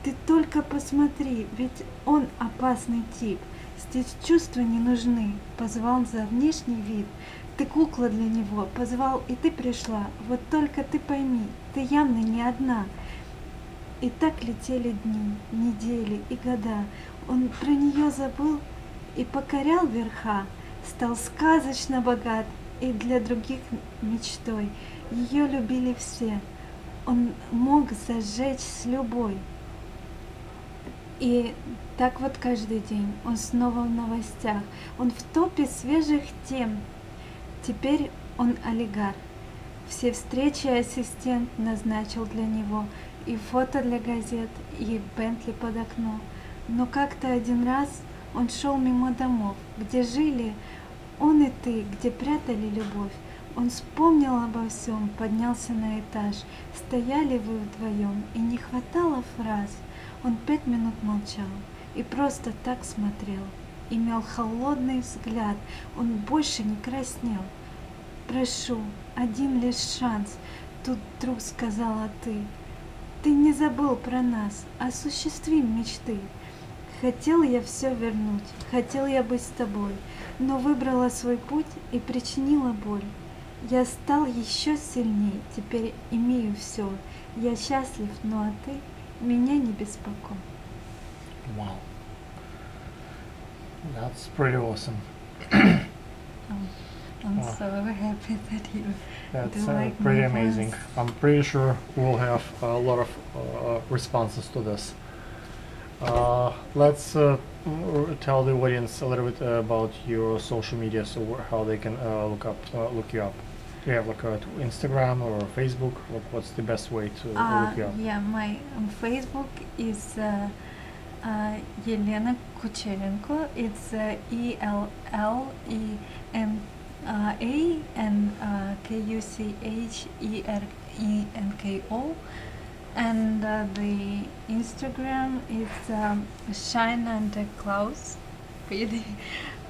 Speaker 12: Ты только посмотри, ведь он опасный тип. Здесь чувства не нужны, позвал за внешний вид. Ты кукла для него, позвал, и ты пришла. Вот только ты пойми, ты явно не одна. И так летели дни, недели и года. Он про нее забыл и покорял верха. Стал сказочно богат и для других мечтой. Ее любили все. Он мог зажечь с любой. И так вот каждый день он снова в новостях. Он в топе свежих тем. Теперь он олигарх. Все встречи ассистент назначил для него. И фото для газет, и Бентли под окно. Но как-то один раз он шел мимо домов, где жили он и ты, где прятали любовь. Он вспомнил обо всем, поднялся на этаж. Стояли вы вдвоем, и не хватало фраз. Он 5 минут молчал и просто так смотрел. Имел холодный взгляд, он больше не краснел. «Прошу, один лишь шанс», тут вдруг сказала ты. «Ты не забыл про нас, осуществим мечты». Хотел я все вернуть, хотел я быть с тобой, но выбрала свой путь и причинила боль. Я стал еще сильней, теперь имею все. Я счастлив, ну а ты меня не беспокой.
Speaker 1: Wow. That's pretty awesome.
Speaker 12: I'm so happy that you
Speaker 1: That's
Speaker 12: do like
Speaker 1: pretty
Speaker 12: my
Speaker 1: amazing.
Speaker 12: voice.
Speaker 1: I'm pretty sure we'll have a lot of responses to this. Let's tell the audience a little bit about your social media, so how they can look you up. Do you have like Instagram or Facebook? What's the best way to look you up?
Speaker 12: Yeah, my Facebook is Елена Kucherenko. It's ELLENA and KUCHERENKO. And the Instagram is Shine Under Klaus, really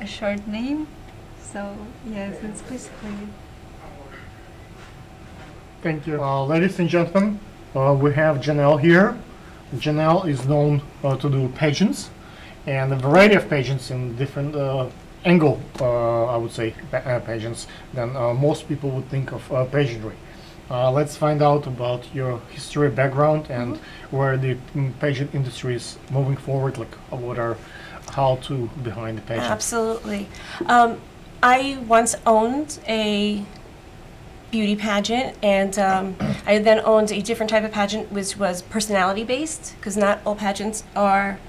Speaker 12: a short name. So yes, it's basically it.
Speaker 1: Thank you. Ladies and gentlemen, we have Janelle here. Janelle is known to do pageants, and a variety of pageants in different angle, I would say, pageants than most people would think of pageantry. Let's find out about your history, background, and where the pageant industry is moving forward. Like, what are how-to behind the pageant?
Speaker 13: Absolutely. I once owned a beauty pageant, and I then owned a different type of pageant, which was personality-based, because not all pageants are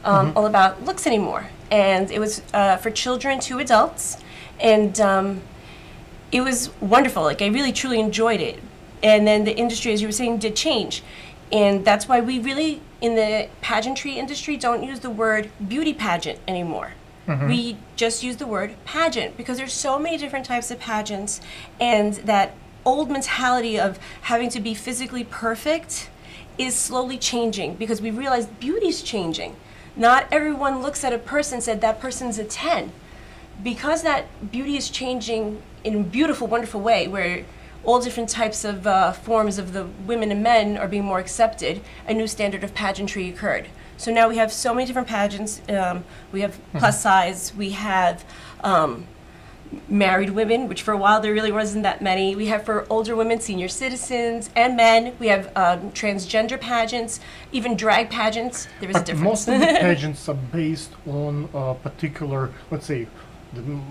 Speaker 13: all about looks anymore. And it was for children to adults, and it was wonderful. Like, I really, truly enjoyed it. And then the industry, as you were saying, did change. And that's why we really, in the pageantry industry, don't use the word beauty pageant anymore. We just use the word pageant, because there's so many different types of pageants, and that old mentality of having to be physically perfect is slowly changing, because we realize beauty's changing. Not everyone looks at a person and said that person's a 10. Because that beauty is changing in a beautiful, wonderful way, where all different types of forms of the women and men are being more accepted, a new standard of pageantry occurred. So now we have so many different pageants. We have plus size, we have married women, which for a while there really wasn't that many. We have for older women, senior citizens, and men. We have transgender pageants, even drag pageants. There is a difference.
Speaker 1: Most of the pageants are based on a particular, let's say,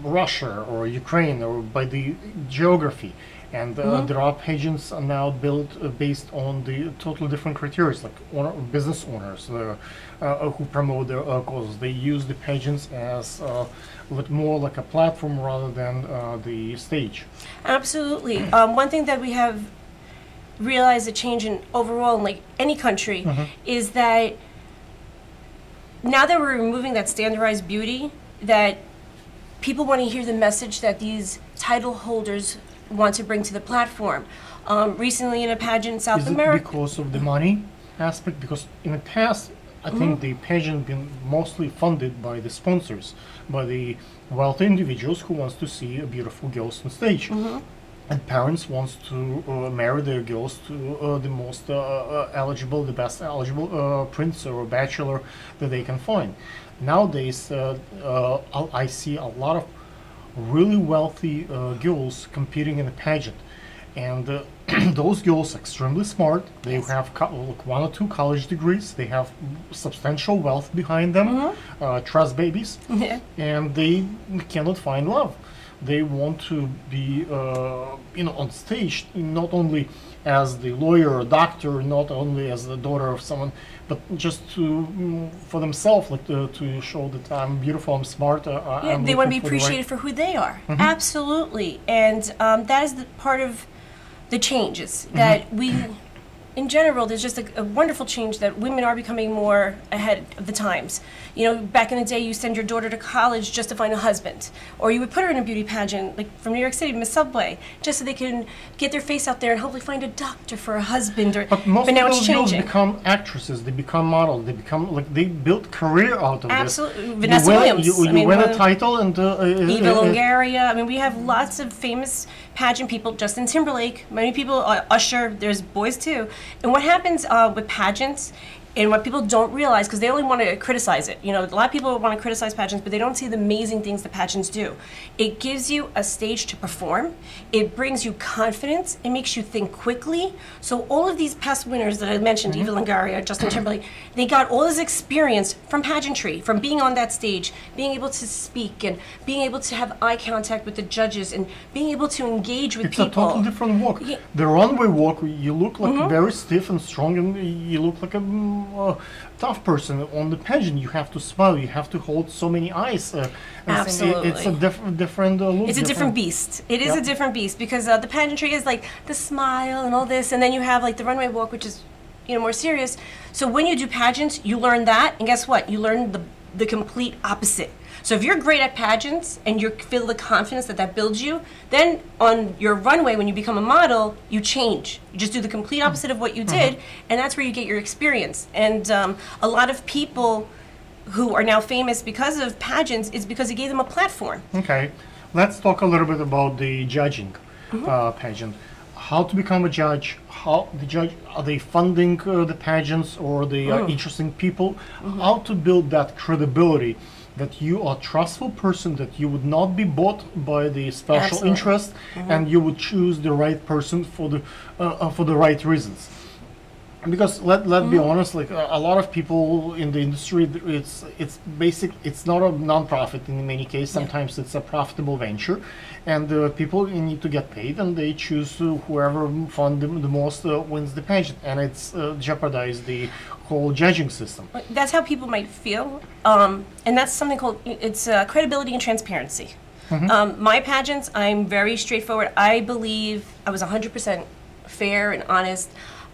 Speaker 1: Russia or Ukraine, or by the geography. And there are pageants are now built based on the totally different criteria, like business owners who promote their causes. They use the pageants as more like a platform rather than the stage.
Speaker 13: Absolutely. One thing that we have realized a change in overall in like any country is that now that we're removing that standardized beauty, that people want to hear the message that these title holders want to bring to the platform. Recently in a pageant in South America.
Speaker 1: Is it because of the money aspect? Because in the past, I think the pageant been mostly funded by the sponsors, by the wealthy individuals who wants to see a beautiful girls on stage. And parents wants to marry their girls to the most eligible, the best eligible prince or bachelor that they can find. Nowadays, I see a lot of really wealthy girls competing in a pageant, and those girls are extremely smart. They have like 1 or 2 college degrees. They have substantial wealth behind them, trust babies, and they cannot find love. They want to be, on stage, not only as the lawyer or doctor, not only as the daughter of someone, but just to for themselves, like to show that I'm beautiful, I'm smart.
Speaker 13: They want to be appreciated for who they are. Absolutely, and that is the part of the changes that in general, there's just a wonderful change that women are becoming more ahead of the times. You know, back in the day, you send your daughter to college just to find a husband, or you would put her in a beauty pageant, like from New York City, Miss Subway, just so they can get their face out there and hopefully find a doctor for a husband.
Speaker 1: But most
Speaker 13: now
Speaker 1: of
Speaker 13: it's
Speaker 1: those girls
Speaker 13: changing.
Speaker 1: become actresses. They become models. They become like they build career out of
Speaker 13: Absolutely.
Speaker 1: this.
Speaker 13: Vanessa Williams.
Speaker 1: You win a title and
Speaker 13: Eva Longoria. I mean, we have lots of famous pageant people. Justin Timberlake. Many people. Usher. There's boys too. And what happens with pageants, and what people don't realize, because they only want to criticize it. You know, a lot of people want to criticize pageants, but they don't see the amazing things that pageants do. It gives you a stage to perform. It brings you confidence. It makes you think quickly. So all of these past winners that I mentioned, Eva Longoria, Justin Timberlake, they got all this experience from pageantry, from being on that stage, being able to speak, and being able to have eye contact with the judges, and being able to engage with people.
Speaker 1: It's a totally different walk.
Speaker 13: Yeah.
Speaker 1: The runway walk, you look like very stiff and strong, and you look like a tough person. On the pageant, you have to smile. You have to hold so many eyes.
Speaker 13: Absolutely.
Speaker 1: It's a different look.
Speaker 13: It's a different beast. It is a different beast because the pageantry is like the smile and all this, and then you have like the runway walk, which is, you know, more serious. So when you do pageants, you learn that, and guess what? You learn the complete opposite. So if you're great at pageants and you feel the confidence that builds you, then on your runway, when you become a model, you change. You just do the complete opposite of what you did, and that's where you get your experience. And a lot of people who are now famous because of pageants is because it gave them a platform.
Speaker 1: Okay, let's talk a little bit about the judging pageant. How to become a judge? How the judge are they funding the pageants, or the interesting people? How to build that credibility that you are a trustful person, that you would not be bought by the special interest, and you would choose the right person for the right reasons. Because let be honest, like a lot of people in the industry, it's not a non-profit in many cases. Sometimes it's a profitable venture, and people need to get paid, and they choose whoever fund them the most wins the pageant, and it's jeopardized the whole judging system.
Speaker 13: That's how people might feel, and that's something called credibility and transparency. My pageants, I'm very straightforward. I believe I was 100% fair and honest.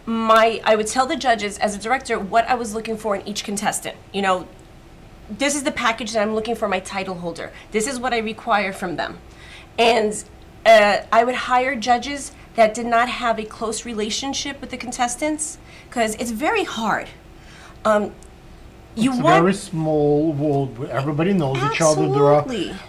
Speaker 13: I would tell the judges as a director what I was looking for in each contestant. You know, this is the package that I'm looking for my title holder. This is what I require from them. And I would hire judges that did not have a close relationship with the contestants, because it's very hard.
Speaker 1: It's a very small world where everybody knows each other. There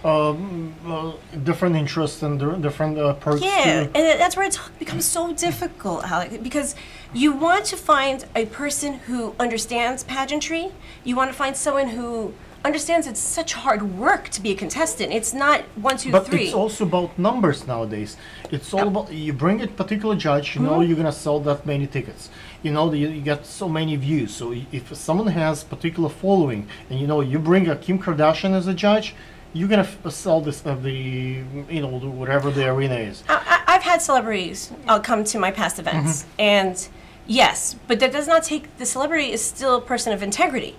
Speaker 1: are different interests and different perks.
Speaker 13: Yeah, and that's where it becomes so difficult, Alec, because you want to find a person who understands pageantry. You want to find someone who understands it's such hard work to be a contestant. It's not 1, 2, 3.
Speaker 1: But it's also about numbers nowadays. It's all about, you bring a particular judge, you know you're going to sell that many tickets. You know, you get so many views. So if someone has particular following, and you know, you bring a Kim Kardashian as a judge, you're going to sell this whatever the arena is.
Speaker 13: I've had celebrities come to my past events, and yes, but that does not take, the celebrity is still a person of integrity.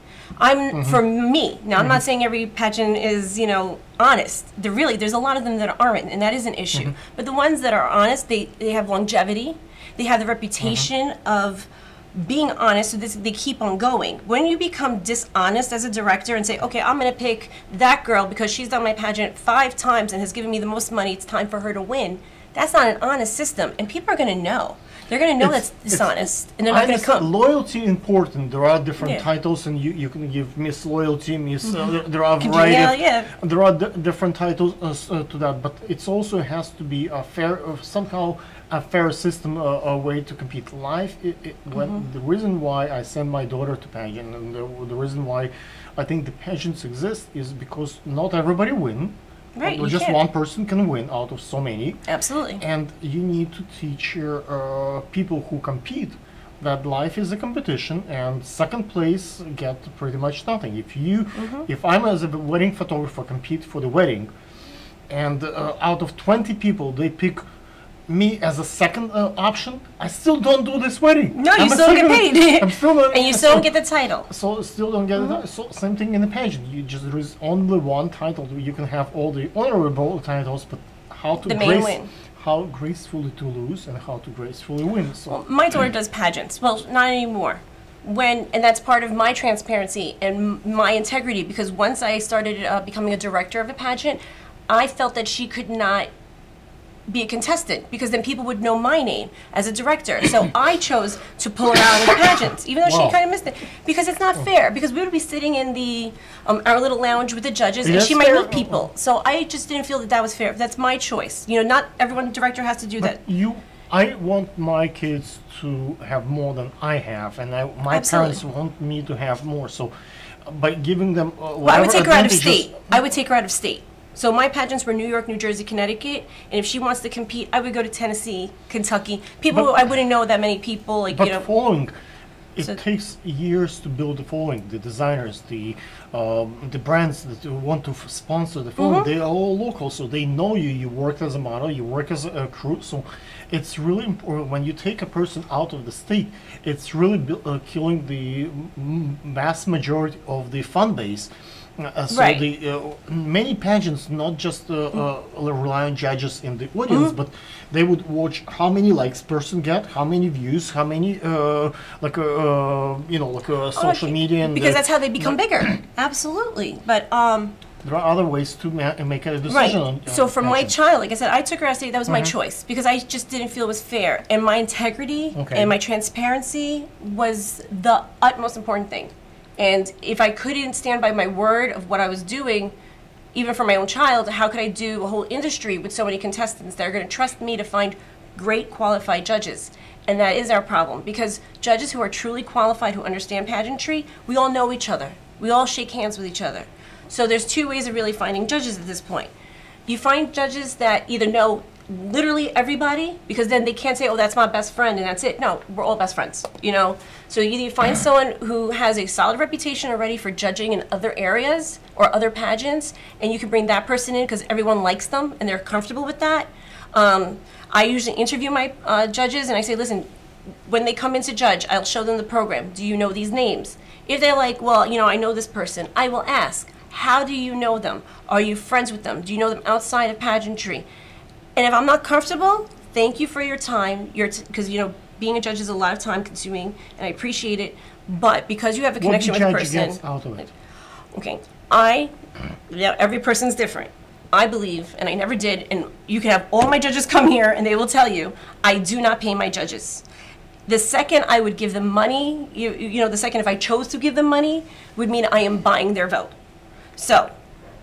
Speaker 13: For me, now I'm not saying every pageant is, you know, honest. There's a lot of them that aren't, and that is an issue. But the ones that are honest, they have longevity. They have the reputation of being honest, so they keep on going. When you become dishonest as a director and say, okay, I'm going to pick that girl because she's done my pageant 5 times and has given me the most money, it's time for her to win, that's not an honest system, and people are going to know. They're going to know that's dishonest, and they're not going to come.
Speaker 1: Loyalty important. There are different titles, and you can give Miss Loyalty, Miss. There are variety. There are different titles to that, but it also has to be a fair, somehow a fair system, a way to compete. Life. When the reason why I send my daughter to pageant, and the reason why I think the pageants exist, is because not everybody win.
Speaker 13: Right,
Speaker 1: just one person can win out of so many.
Speaker 13: Absolutely. And
Speaker 1: you need to teach people who compete that life is a competition, and second place get pretty much nothing. If I'm as a wedding photographer compete for the wedding, and out of 20 people they pick me as a second option, I still don't do this wedding.
Speaker 13: No, you still get paid.
Speaker 1: I'm still
Speaker 13: and you still don't get the title.
Speaker 1: So still don't get it. So same thing in the pageant. There is only one title. You can have all the honorable titles, but how how gracefully to lose and how to gracefully win. So
Speaker 13: Well, my daughter does pageants. Well, not anymore. And that's part of my transparency and my integrity, because once I started becoming a director of a pageant, I felt that she could not be a contestant, because then people would know my name as a director. So I chose to pull her out of the pageants, even though
Speaker 1: Wow.
Speaker 13: she kind of missed it, because it's not fair. Because we would be sitting in the our little lounge with the judges, and
Speaker 1: Yes,
Speaker 13: she might
Speaker 1: fair.
Speaker 13: meet people. So I just didn't feel that that was fair. That's my choice. You know, not everyone director has to do that.
Speaker 1: I want my kids to have more than I have, and my
Speaker 13: Absolutely.
Speaker 1: parents want me to have more. So, by giving them
Speaker 13: Well, I would take her out of
Speaker 1: advantages-
Speaker 13: state. I would take her out of state. So my pageants were New York, New Jersey, Connecticut, and if she wants to compete, I would go to Tennessee, Kentucky. People,
Speaker 1: But-
Speaker 13: I wouldn't know that many people, like,
Speaker 1: But
Speaker 13: you know.
Speaker 1: following, it
Speaker 13: So-
Speaker 1: takes years to build the following. The designers, the brands that want to sponsor the following,
Speaker 13: Mm-hmm.
Speaker 1: they are all local, so they know you. You work as a model, you work as a crew. So it's really important when you take a person out of the state. It's really killing the vast majority of the fan base. So
Speaker 13: Right.
Speaker 1: many pageants not just rely on judges in the audience,
Speaker 13: Mm-hmm.
Speaker 1: but they would watch how many likes person get, how many views, how many social media, and
Speaker 13: Because that's how they become bigger. Absolutely. But
Speaker 1: there are other ways to make a decision.
Speaker 13: right.
Speaker 1: On,
Speaker 13: So for my
Speaker 1: pageant.
Speaker 13: child, like I said, I took her out of state. That was my choice, because I just didn't feel it was fair, and my integrity
Speaker 1: Okay.
Speaker 13: and my transparency was the utmost important thing. And if I couldn't stand by my word of what I was doing, even for my own child, how could I do a whole industry with so many contestants that are going to trust me to find great qualified judges? And that is our problem, because judges who are truly qualified, who understand pageantry, we all know each other. We all shake hands with each other. So there's two ways of really finding judges at this point. You find judges that either know literally everybody, because then they can't say, oh, that's my best friend and that's it. No, we're all best friends, you know? So either you find someone who has a solid reputation already for judging in other areas or other pageants, and you can bring that person in because everyone likes them and they're comfortable with that. I usually interview my judges, and I say, listen, when they come in to judge, I'll show them the program. Do you know these names? If they're like, well, you know, I know this person, I will ask, how do you know them? Are you friends with them? Do you know them outside of pageantry? And if I'm not comfortable, thank you for your time. Because, you know, being a judge is a lot of time consuming, and I appreciate it. But because you have a connection
Speaker 1: what
Speaker 13: with
Speaker 1: the
Speaker 13: a
Speaker 1: judge
Speaker 13: person.
Speaker 1: gets out of it?
Speaker 13: Okay, every person's different. I believe, and I never did, and you can have all my judges come here and they will tell you, I do not pay my judges. The second I would give them money, the second if I chose to give them money, would mean I am buying their vote. So,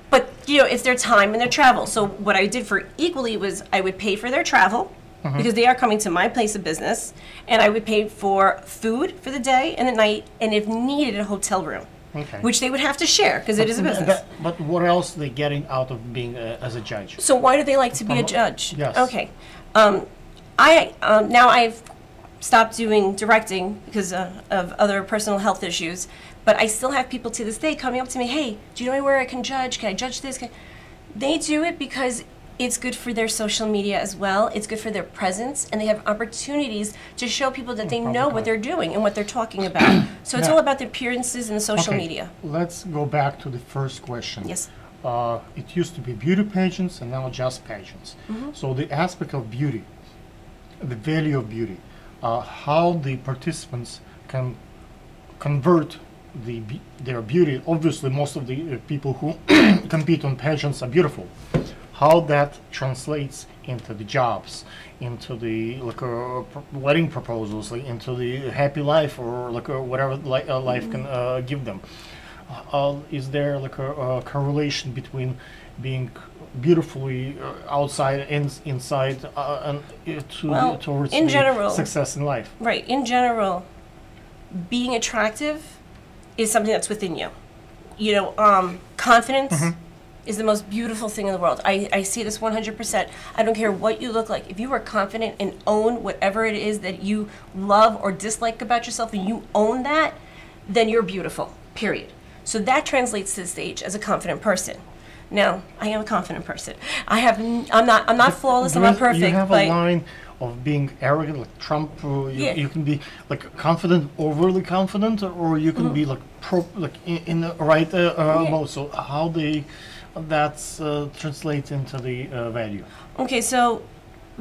Speaker 13: but, it's their time and their travel. So what I did for equally was I would pay for their travel, because they are coming to my place of business, and I would pay for food for the day and the night, and if needed, a hotel room.
Speaker 1: Okay.
Speaker 13: Which they would have to share, because it is a business.
Speaker 1: But what else are they getting out of being as a judge?
Speaker 13: So why do they like to be a judge?
Speaker 1: Yes.
Speaker 13: Okay. Now I've stopped doing directing because of other personal health issues, but I still have people to this day coming up to me, hey, do you know anywhere I can judge? Can I judge this? They do it because it's good for their social media as well. It's good for their presence, and they have opportunities to show people that they know what they're doing and what they're talking about. So it's
Speaker 1: Yeah.
Speaker 13: all about the appearances and the social
Speaker 1: Okay,
Speaker 13: media.
Speaker 1: Let's go back to the first question.
Speaker 13: Yes.
Speaker 1: It used to be beauty pageants and now just pageants. So the aspect of beauty, the value of beauty, how the participants can convert their beauty. Obviously, most of the people who compete on pageants are beautiful. How that translates into the jobs, into the wedding proposals, into the happy life, or whatever life can give them. Is there a correlation between being beautifully outside and inside, and towards
Speaker 13: in
Speaker 1: the
Speaker 13: general,
Speaker 1: success in life?
Speaker 13: Right. In general, being attractive is something that's within you. Confidence is the most beautiful thing in the world. I see this 100%. I don't care what you look like. If you are confident and own whatever it is that you love or dislike about yourself, and you own that, then you're beautiful, period. So that translates to the stage as a confident person. Now, I am a confident person. I'm not flawless, I'm not perfect.
Speaker 1: You have
Speaker 13: but
Speaker 1: a line of being arrogant, like Trump.
Speaker 13: Yeah.
Speaker 1: You can be confident, overly confident, or you can be in the right mode. So how that translates into the value?
Speaker 13: Okay, so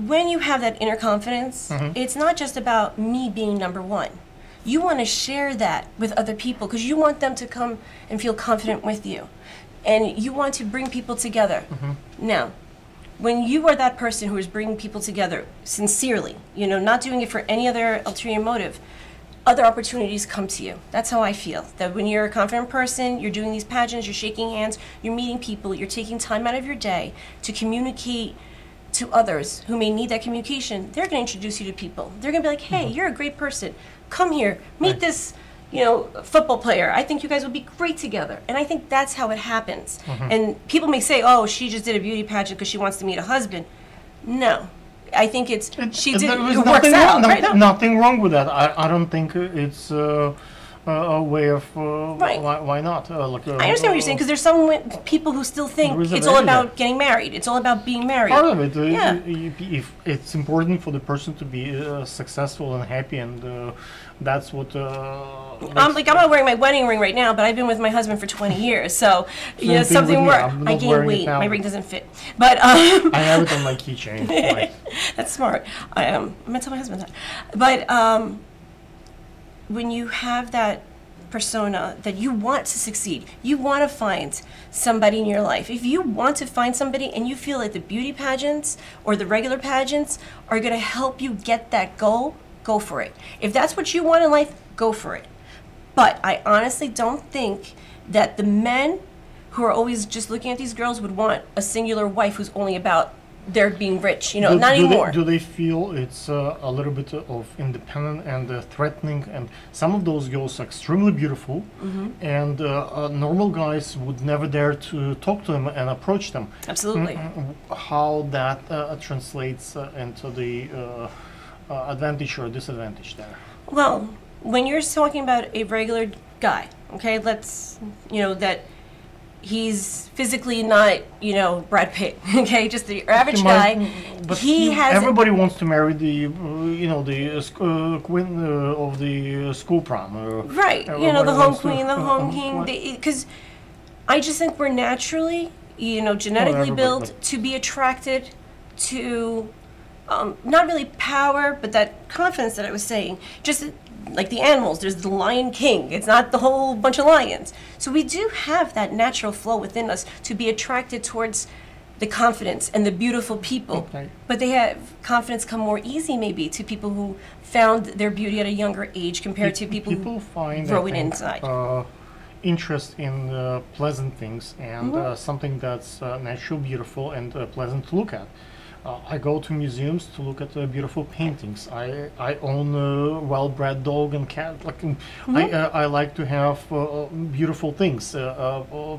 Speaker 13: when you have that inner confidence, it's not just about me being number one. You want to share that with other people because you want them to come and feel confident with you. And you want to bring people together. Now, when you are that person who is bringing people together sincerely, you know, not doing it for any other ulterior motive, other opportunities come to you. That's how I feel. That when you're a confident person, you're doing these pageants, you're shaking hands, you're meeting people, you're taking time out of your day to communicate to others who may need that communication, they're going to introduce you to people. They're going to be like, hey, you're a great person. Come here, meet this, you know, football player. I think you guys would be great together. And I think that's how it happens. And people may say, oh, she just did a beauty pageant because she wants to meet a husband. No. I think it works out. Right?
Speaker 1: Nothing wrong with that. I don't think it's a way of why not?
Speaker 13: I understand what you're saying because there's some people who still think it's all about getting married. It's all about being married.
Speaker 1: Part of it, if it's important for the person to be successful and happy, and that's what.
Speaker 13: I'm not wearing my wedding ring right now, but I've been with my husband for 20 years, so you know something worked. I gained weight. My ring doesn't fit, but
Speaker 1: I have it on my keychain.
Speaker 13: That's smart. I'm gonna tell my husband that, but. When you have that persona that you want to succeed, you want to find somebody in your life. If you want to find somebody and you feel like the beauty pageants or the regular pageants are going to help you get that goal, go for it. If that's what you want in life, go for it. But I honestly don't think that the men who are always just looking at these girls would want a singular wife who's only about their being rich, you know, not anymore.
Speaker 1: Do they feel it's a little bit of independent and threatening? And some of those girls are extremely beautiful, and normal guys would never dare to talk to them and approach them.
Speaker 13: Absolutely.
Speaker 1: How that translates into the advantage or disadvantage there?
Speaker 13: Well, when you're talking about a regular guy, okay, let's, you know, that he's physically not, you know, Brad Pitt, okay, just the average guy.
Speaker 1: But
Speaker 13: he has
Speaker 1: everybody wants to marry the, you know, the queen of the school prom.
Speaker 13: Right, you know, the home queen, the home king, because I just think we're naturally, you know, genetically built to be attracted to not really power, but that confidence that I was saying. Just like the animals, there's the lion king. It's not the whole bunch of lions. So we do have that natural flow within us to be attracted towards the confidence and the beautiful people.
Speaker 1: Okay.
Speaker 13: But they have confidence come more easy maybe to people who found their beauty at a younger age compared to people who
Speaker 1: find
Speaker 13: grow it inside.
Speaker 1: Interest in pleasant things and something that's natural, beautiful, and pleasant to look at. I go to museums to look at beautiful paintings. I own a well-bred dog and cat. Like, I like to have beautiful things,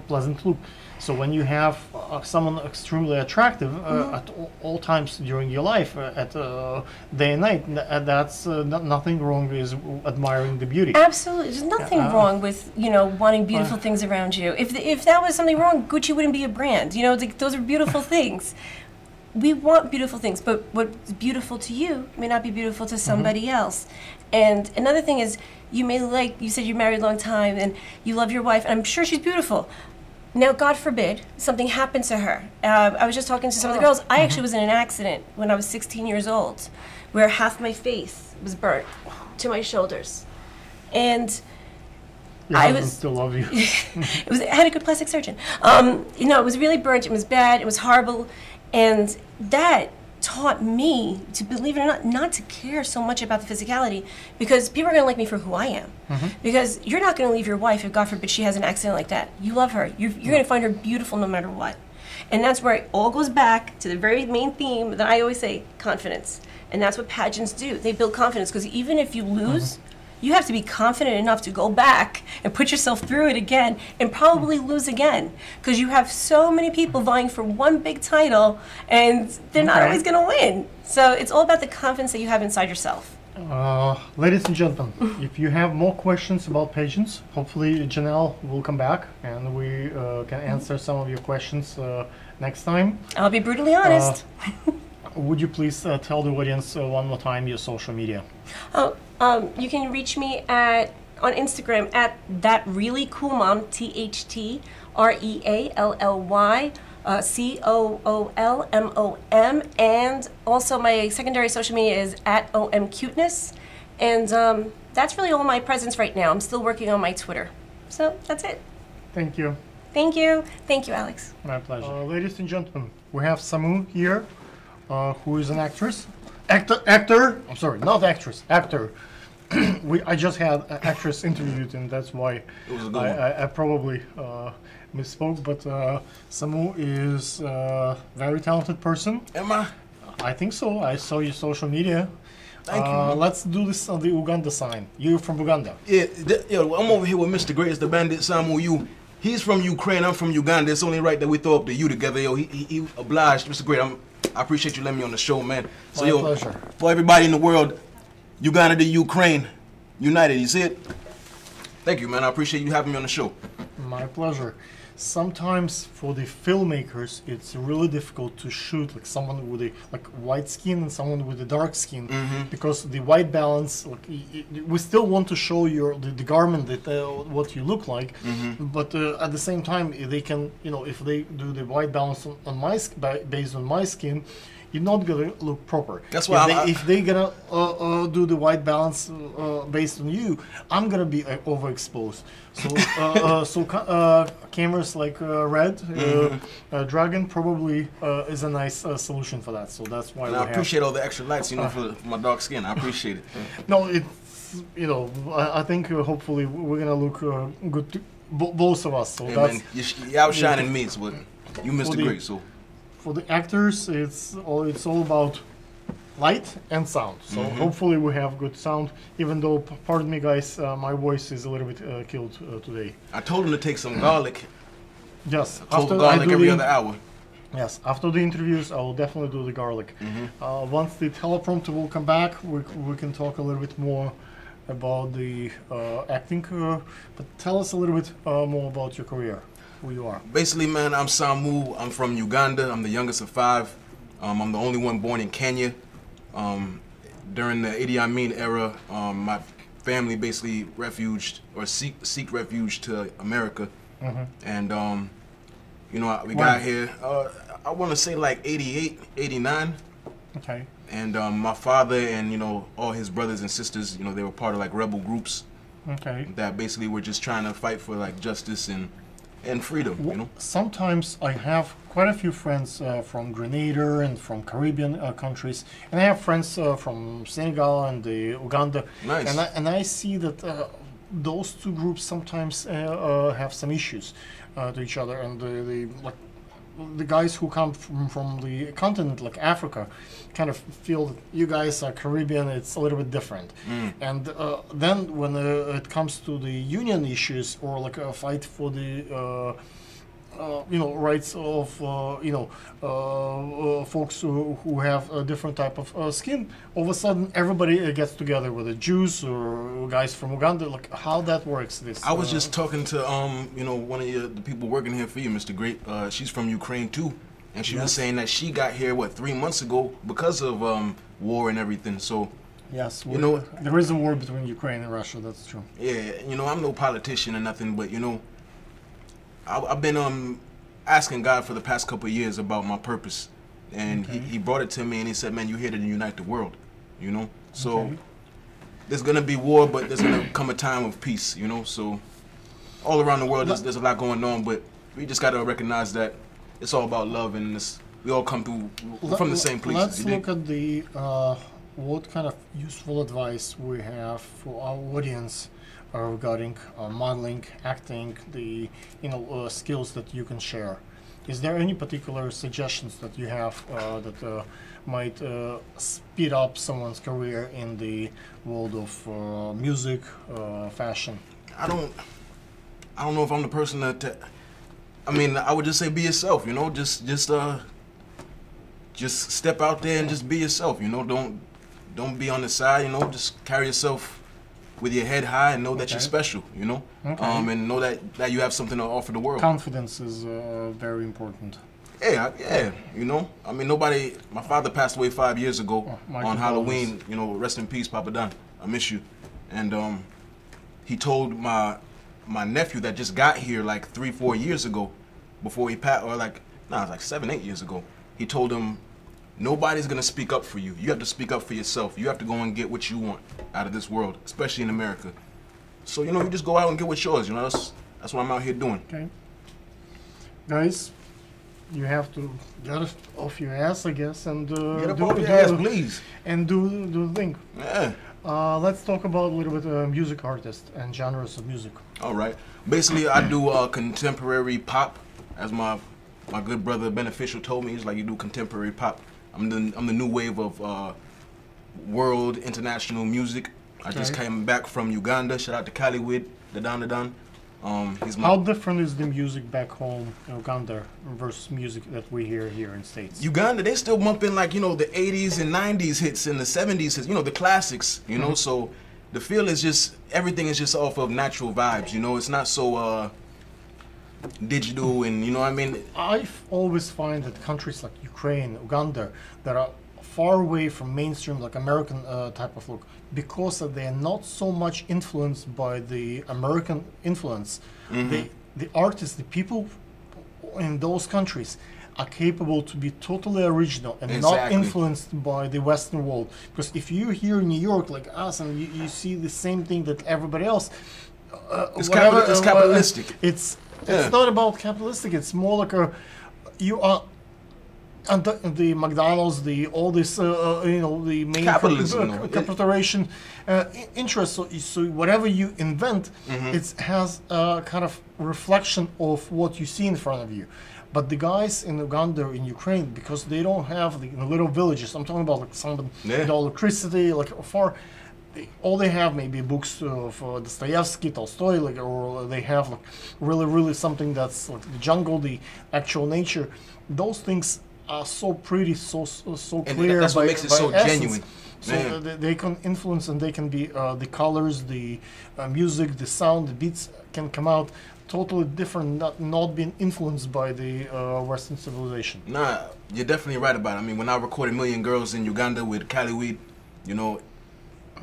Speaker 1: pleasant look. So when you have someone extremely attractive at all times during your life, at day and night, that's nothing wrong with admiring the beauty.
Speaker 13: Absolutely, there's nothing wrong with, you know, wanting beautiful things around you. If that was something wrong, Gucci wouldn't be a brand. You know, those are beautiful things. We want beautiful things, but what's beautiful to you may not be beautiful to somebody else. And another thing is, you may like, you said you're married a long time and you love your wife, and I'm sure she's beautiful. Now, God forbid, something happened to her. I was just talking to some of the girls. I actually was in an accident when I was 16 years old, where half my face was burnt to my shoulders. And I was
Speaker 1: still love you.
Speaker 13: I had a good plastic surgeon. You know, it was really burnt. It was bad. It was horrible. And that taught me to, believe it or not to care so much about the physicality, because people are going to like me for who I am. Because you're not going to leave your wife if, God forbid, she has an accident like that. You love her. You're going to find her beautiful no matter what. And that's where it all goes back to the very main theme that I always say, confidence. And that's what pageants do. They build confidence, because even if you lose, you have to be confident enough to go back and put yourself through it again and probably lose again, because you have so many people vying for one big title and they're not always going to win. So it's all about the confidence that you have inside yourself.
Speaker 1: Ladies and gentlemen, if you have more questions about pageants, hopefully Janelle will come back and we can answer some of your questions next time.
Speaker 13: I'll be brutally honest.
Speaker 1: Would you please tell the audience one more time your social media?
Speaker 13: You can reach me on Instagram at thatreallycoolmom, THTREALLY. COOLMOM, and also my secondary social media is at OMCuteness, and that's really all my presence right now. I'm still working on my Twitter, so that's it.
Speaker 1: Thank you.
Speaker 13: Thank you, Alex.
Speaker 1: My pleasure. Ladies and gentlemen, we have Samu here, who is an actress. Actor. I'm sorry, not actress. Actor. I just had an actress interviewed, and that's why
Speaker 6: It was a good one.
Speaker 1: I probably misspoke. But Samu is a very talented person.
Speaker 6: Am I?
Speaker 1: I think so. I saw your social media.
Speaker 6: Thank you.
Speaker 1: Let's do this on the Uganda sign. You're from Uganda.
Speaker 14: Yeah, I'm over here with Mr. Greatest, the bandit Samu U. He's from Ukraine, I'm from Uganda. It's only right that we throw up the U together. Yo, he obliged, Mr. Great. I appreciate you letting me on the show, man. So,
Speaker 1: My pleasure.
Speaker 14: For everybody in the world, Uganda to Ukraine, united. You see it? Thank you, man. I appreciate you having me on the show.
Speaker 1: My pleasure. Sometimes for the filmmakers, it's really difficult to shoot like someone with a white skin and someone with a dark skin, because the white balance. We still want to show the garment that what you look like, but at the same time they can, if they do the white balance on my based on my skin, you're not gonna look proper.
Speaker 14: That's why
Speaker 1: if they gonna do the white balance based on you, I'm gonna be overexposed. So cameras like Red Dragon probably is a nice solution for that. So that's why.
Speaker 14: And I appreciate all the extra lights, for my dark skin. I appreciate it.
Speaker 1: No, it's I think hopefully we're gonna look good, both of us. So
Speaker 14: Hey,
Speaker 1: that's
Speaker 14: man, you're outshining me, so you Mr. Great. So.
Speaker 1: For the actors, it's all about light and sound. So hopefully we have good sound. Even though, pardon me, guys, my voice is a little bit killed today.
Speaker 14: I told him to take some garlic.
Speaker 1: Yes,
Speaker 14: After garlic every other hour.
Speaker 1: Yes, after the interviews, I will definitely do the garlic. Once the teleprompter will come back, we can talk a little bit more about the acting. But tell us a little bit more about your career. Who you are.
Speaker 14: Basically, man, I'm Samu. I'm from Uganda. I'm the youngest of 5. I'm the only one born in Kenya. During the Idi Amin era, my family basically seek refuge to America. And, we got here, I want to say like 88, 89.
Speaker 1: Okay.
Speaker 14: And my father and, all his brothers and sisters, they were part of like rebel groups.
Speaker 1: Okay.
Speaker 14: That basically were just trying to fight for like justice and freedom,
Speaker 1: Sometimes I have quite a few friends from Grenada and from Caribbean countries, and I have friends from Senegal and Uganda.
Speaker 14: Nice.
Speaker 1: And I see that those two groups sometimes have some issues to each other, and the guys who come from the continent like Africa kind of feel that you guys are Caribbean, it's a little bit different. And then when it comes to the union issues or like a fight for the rights of folks who have a different type of skin, all of a sudden everybody gets together, whether Jews or guys from Uganda. Like how that works.
Speaker 14: I was just talking to one of the people working here for you, Mr. Great. She's from Ukraine too, and she was saying that she got here 3 months ago because of war and everything. So
Speaker 1: yes, there is a war between Ukraine and Russia. That's true.
Speaker 14: Yeah, I'm no politician or nothing, but I've been asking God for the past couple of years about my purpose, and he brought it to me, and he said, "Man, you're here to unite the world," So there's gonna be war, but there's gonna come a time of peace, So all around the world, there's a lot going on, but we just gotta recognize that it's all about love, and we all come from the same place.
Speaker 1: Let's look at the what kind of useful advice we have for our audience regarding modeling, acting, the skills that you can share. Is there any particular suggestions that you have that might speed up someone's career in the world of music, fashion?
Speaker 14: I don't know if I'm the person that. I would just say be yourself. Just step out there and just be yourself. Don't be on the side. Just carry yourself with your head high and know that you're special, and know that you have something to offer the world.
Speaker 1: Confidence is very important.
Speaker 14: Yeah, nobody, my father passed away 5 years ago on Halloween, rest in peace, Papa Don, I miss you. And he told my nephew that just got here like 3-4 years ago, before he passed, or like nah, it was like 7, 8 years ago. He told him, nobody's gonna speak up for you. You have to speak up for yourself. You have to go and get what you want out of this world, especially in America. So, you know, you just go out and get what's yours, you know, that's what I'm out here doing.
Speaker 1: Okay. Guys, you have to get it off your ass, I guess, and
Speaker 14: Get up off your ass, please.
Speaker 1: And do the thing.
Speaker 14: Yeah.
Speaker 1: Let's talk about a little bit music artists and genres of music.
Speaker 14: All right. Basically, I do contemporary pop, as my good brother Beneficial told me. He's like, you do contemporary pop. I'm the new wave of world international music. I just came back from Uganda. Shout out to Caliwid, the Don.
Speaker 1: How different is the music back home in Uganda versus music that we hear here in States?
Speaker 14: Uganda, they still bumping like, you know, the 80s and 90s hits and the 70s hits, you know, the classics, you know, so the feel is just, everything is just off of natural vibes, you know, it's not so digital and, you know what I mean?
Speaker 1: I always find that countries like Ukraine, Uganda, that are far away from mainstream, like American type of look, because they are not so much influenced by the American influence. The artists, the people in those countries are capable to be totally original and not influenced by the Western world. Because if you're here in New York like us and you see the same thing that everybody else,
Speaker 14: it's capitalistic.
Speaker 1: It's not about capitalistic. It's more like you are. And the McDonald's, all this, you know, the main corporation interest. So whatever you invent, it has a kind of reflection of what you see in front of you. But the guys in Uganda, in Ukraine, because they don't have the little villages. I'm talking about like some the electricity, like far. All they have maybe books of Dostoevsky, Tolstoy, like, or they have like really something that's like the jungle, the actual nature. Those things are so pretty, so clear.
Speaker 14: And that's what makes it so genuine.
Speaker 1: So they can influence, and they can be the colors, the music, the sound, the beats can come out totally different, not being influenced by the Western civilization.
Speaker 14: Nah, you're definitely right about it. I mean, when I recorded Million Girls in Uganda with Caliweed, you know,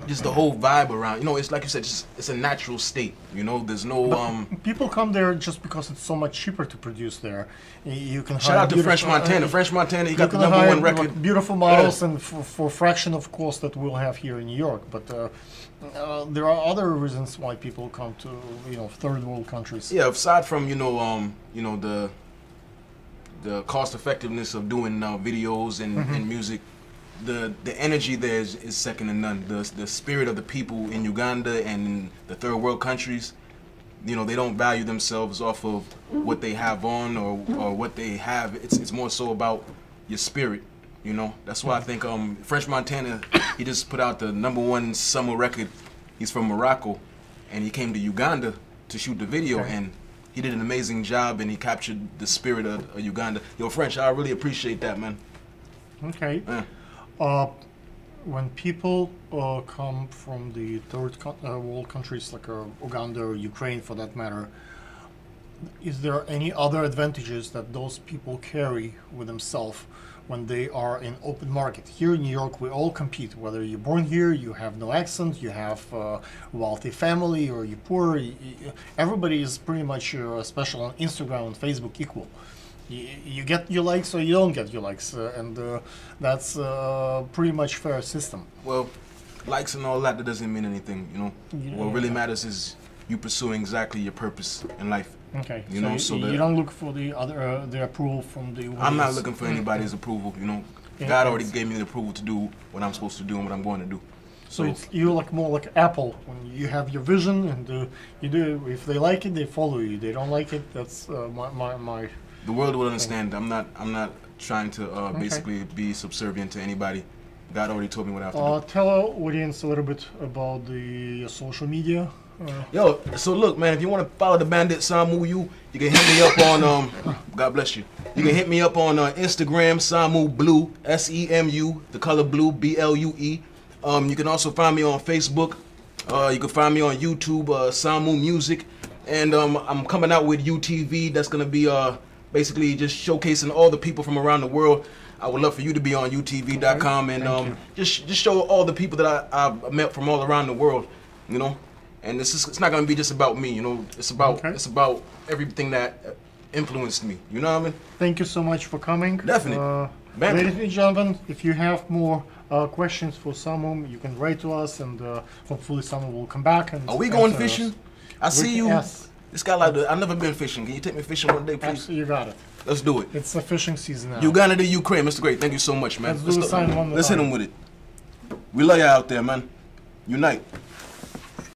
Speaker 14: just the whole vibe around, you know, it's like you said, it's a natural state, you know, there's no
Speaker 1: people come there just because it's so much cheaper to produce there. You can
Speaker 14: shout out to French Montana, he got the #1 record.
Speaker 1: Like, beautiful models and for fraction of cost that we'll have here in New York, but there are other reasons why people come to, you know, third world countries.
Speaker 14: Yeah, aside from, you know, the cost effectiveness of doing videos and music, the energy there is second to none. The spirit of the people in Uganda and in the third world countries, you know, they don't value themselves off of what they have on or what they have. It's more so about your spirit, you know. That's why I think French Montana, he just put out the #1 summer record. He's from Morocco, and he came to Uganda to shoot the video, and he did an amazing job, and he captured the spirit of Uganda. Yo, French, I really appreciate that, man.
Speaker 1: Okay. When people come from the third world countries like Uganda or Ukraine, for that matter, is there any other advantages that those people carry with themselves when they are in open market? Here in New York, we all compete. Whether you're born here, you have no accent, you have a wealthy family, or you're poor. Everybody is pretty much, especially on Instagram and Facebook, equal. You get your likes or you don't get your likes, and that's pretty much fair system.
Speaker 14: Well, likes and all that doesn't mean anything, you know. What really matters is you pursuing exactly your purpose in life.
Speaker 1: Okay,
Speaker 14: you know, so
Speaker 1: you don't look for the other the approval from the audience.
Speaker 14: I'm not looking for anybody's approval, you know. God already gave me the approval to do what I'm supposed to do and what I'm going to do.
Speaker 1: So it's, you're like more like Apple, when you have your vision and you do. If they like it, they follow you. They don't like it, that's my.
Speaker 14: The world will understand. I'm not trying to basically be subservient to anybody. God already told me what I have to do.
Speaker 1: Tell our audience a little bit about the social media.
Speaker 14: Yo, so look, man, if you want to follow the Bandit Samu, you can hit me up on God bless you. You can hit me up on Instagram, Samu Blue, SEMU, the color blue, BLUE. You can also find me on Facebook. You can find me on YouTube, Samu Music, and I'm coming out with UTV. That's gonna be basically just showcasing all the people from around the world. I would love for you to be on UTV.com and just show all the people that I've met from all around the world, you know. And it's not gonna be just about me, you know. It's about everything that influenced me. You know what I mean?
Speaker 1: Thank you so much for coming.
Speaker 14: Definitely. Man.
Speaker 1: Ladies and gentlemen, if you have more questions for Samu, you can write to us, and hopefully Samu will come back. And
Speaker 14: Are we going
Speaker 1: answer us.
Speaker 14: fishing? I see you.
Speaker 1: Yes.
Speaker 14: This guy like I've never been fishing. Can you take me fishing one day, please?
Speaker 1: Absolutely, you got it.
Speaker 14: Let's do it.
Speaker 1: It's the fishing season now.
Speaker 14: Uganda to Ukraine, Mr. Great. Thank you so much, man.
Speaker 1: Let's do the sign one more
Speaker 14: Let's hit
Speaker 1: time.
Speaker 14: him with it. We love you out there, man. Unite.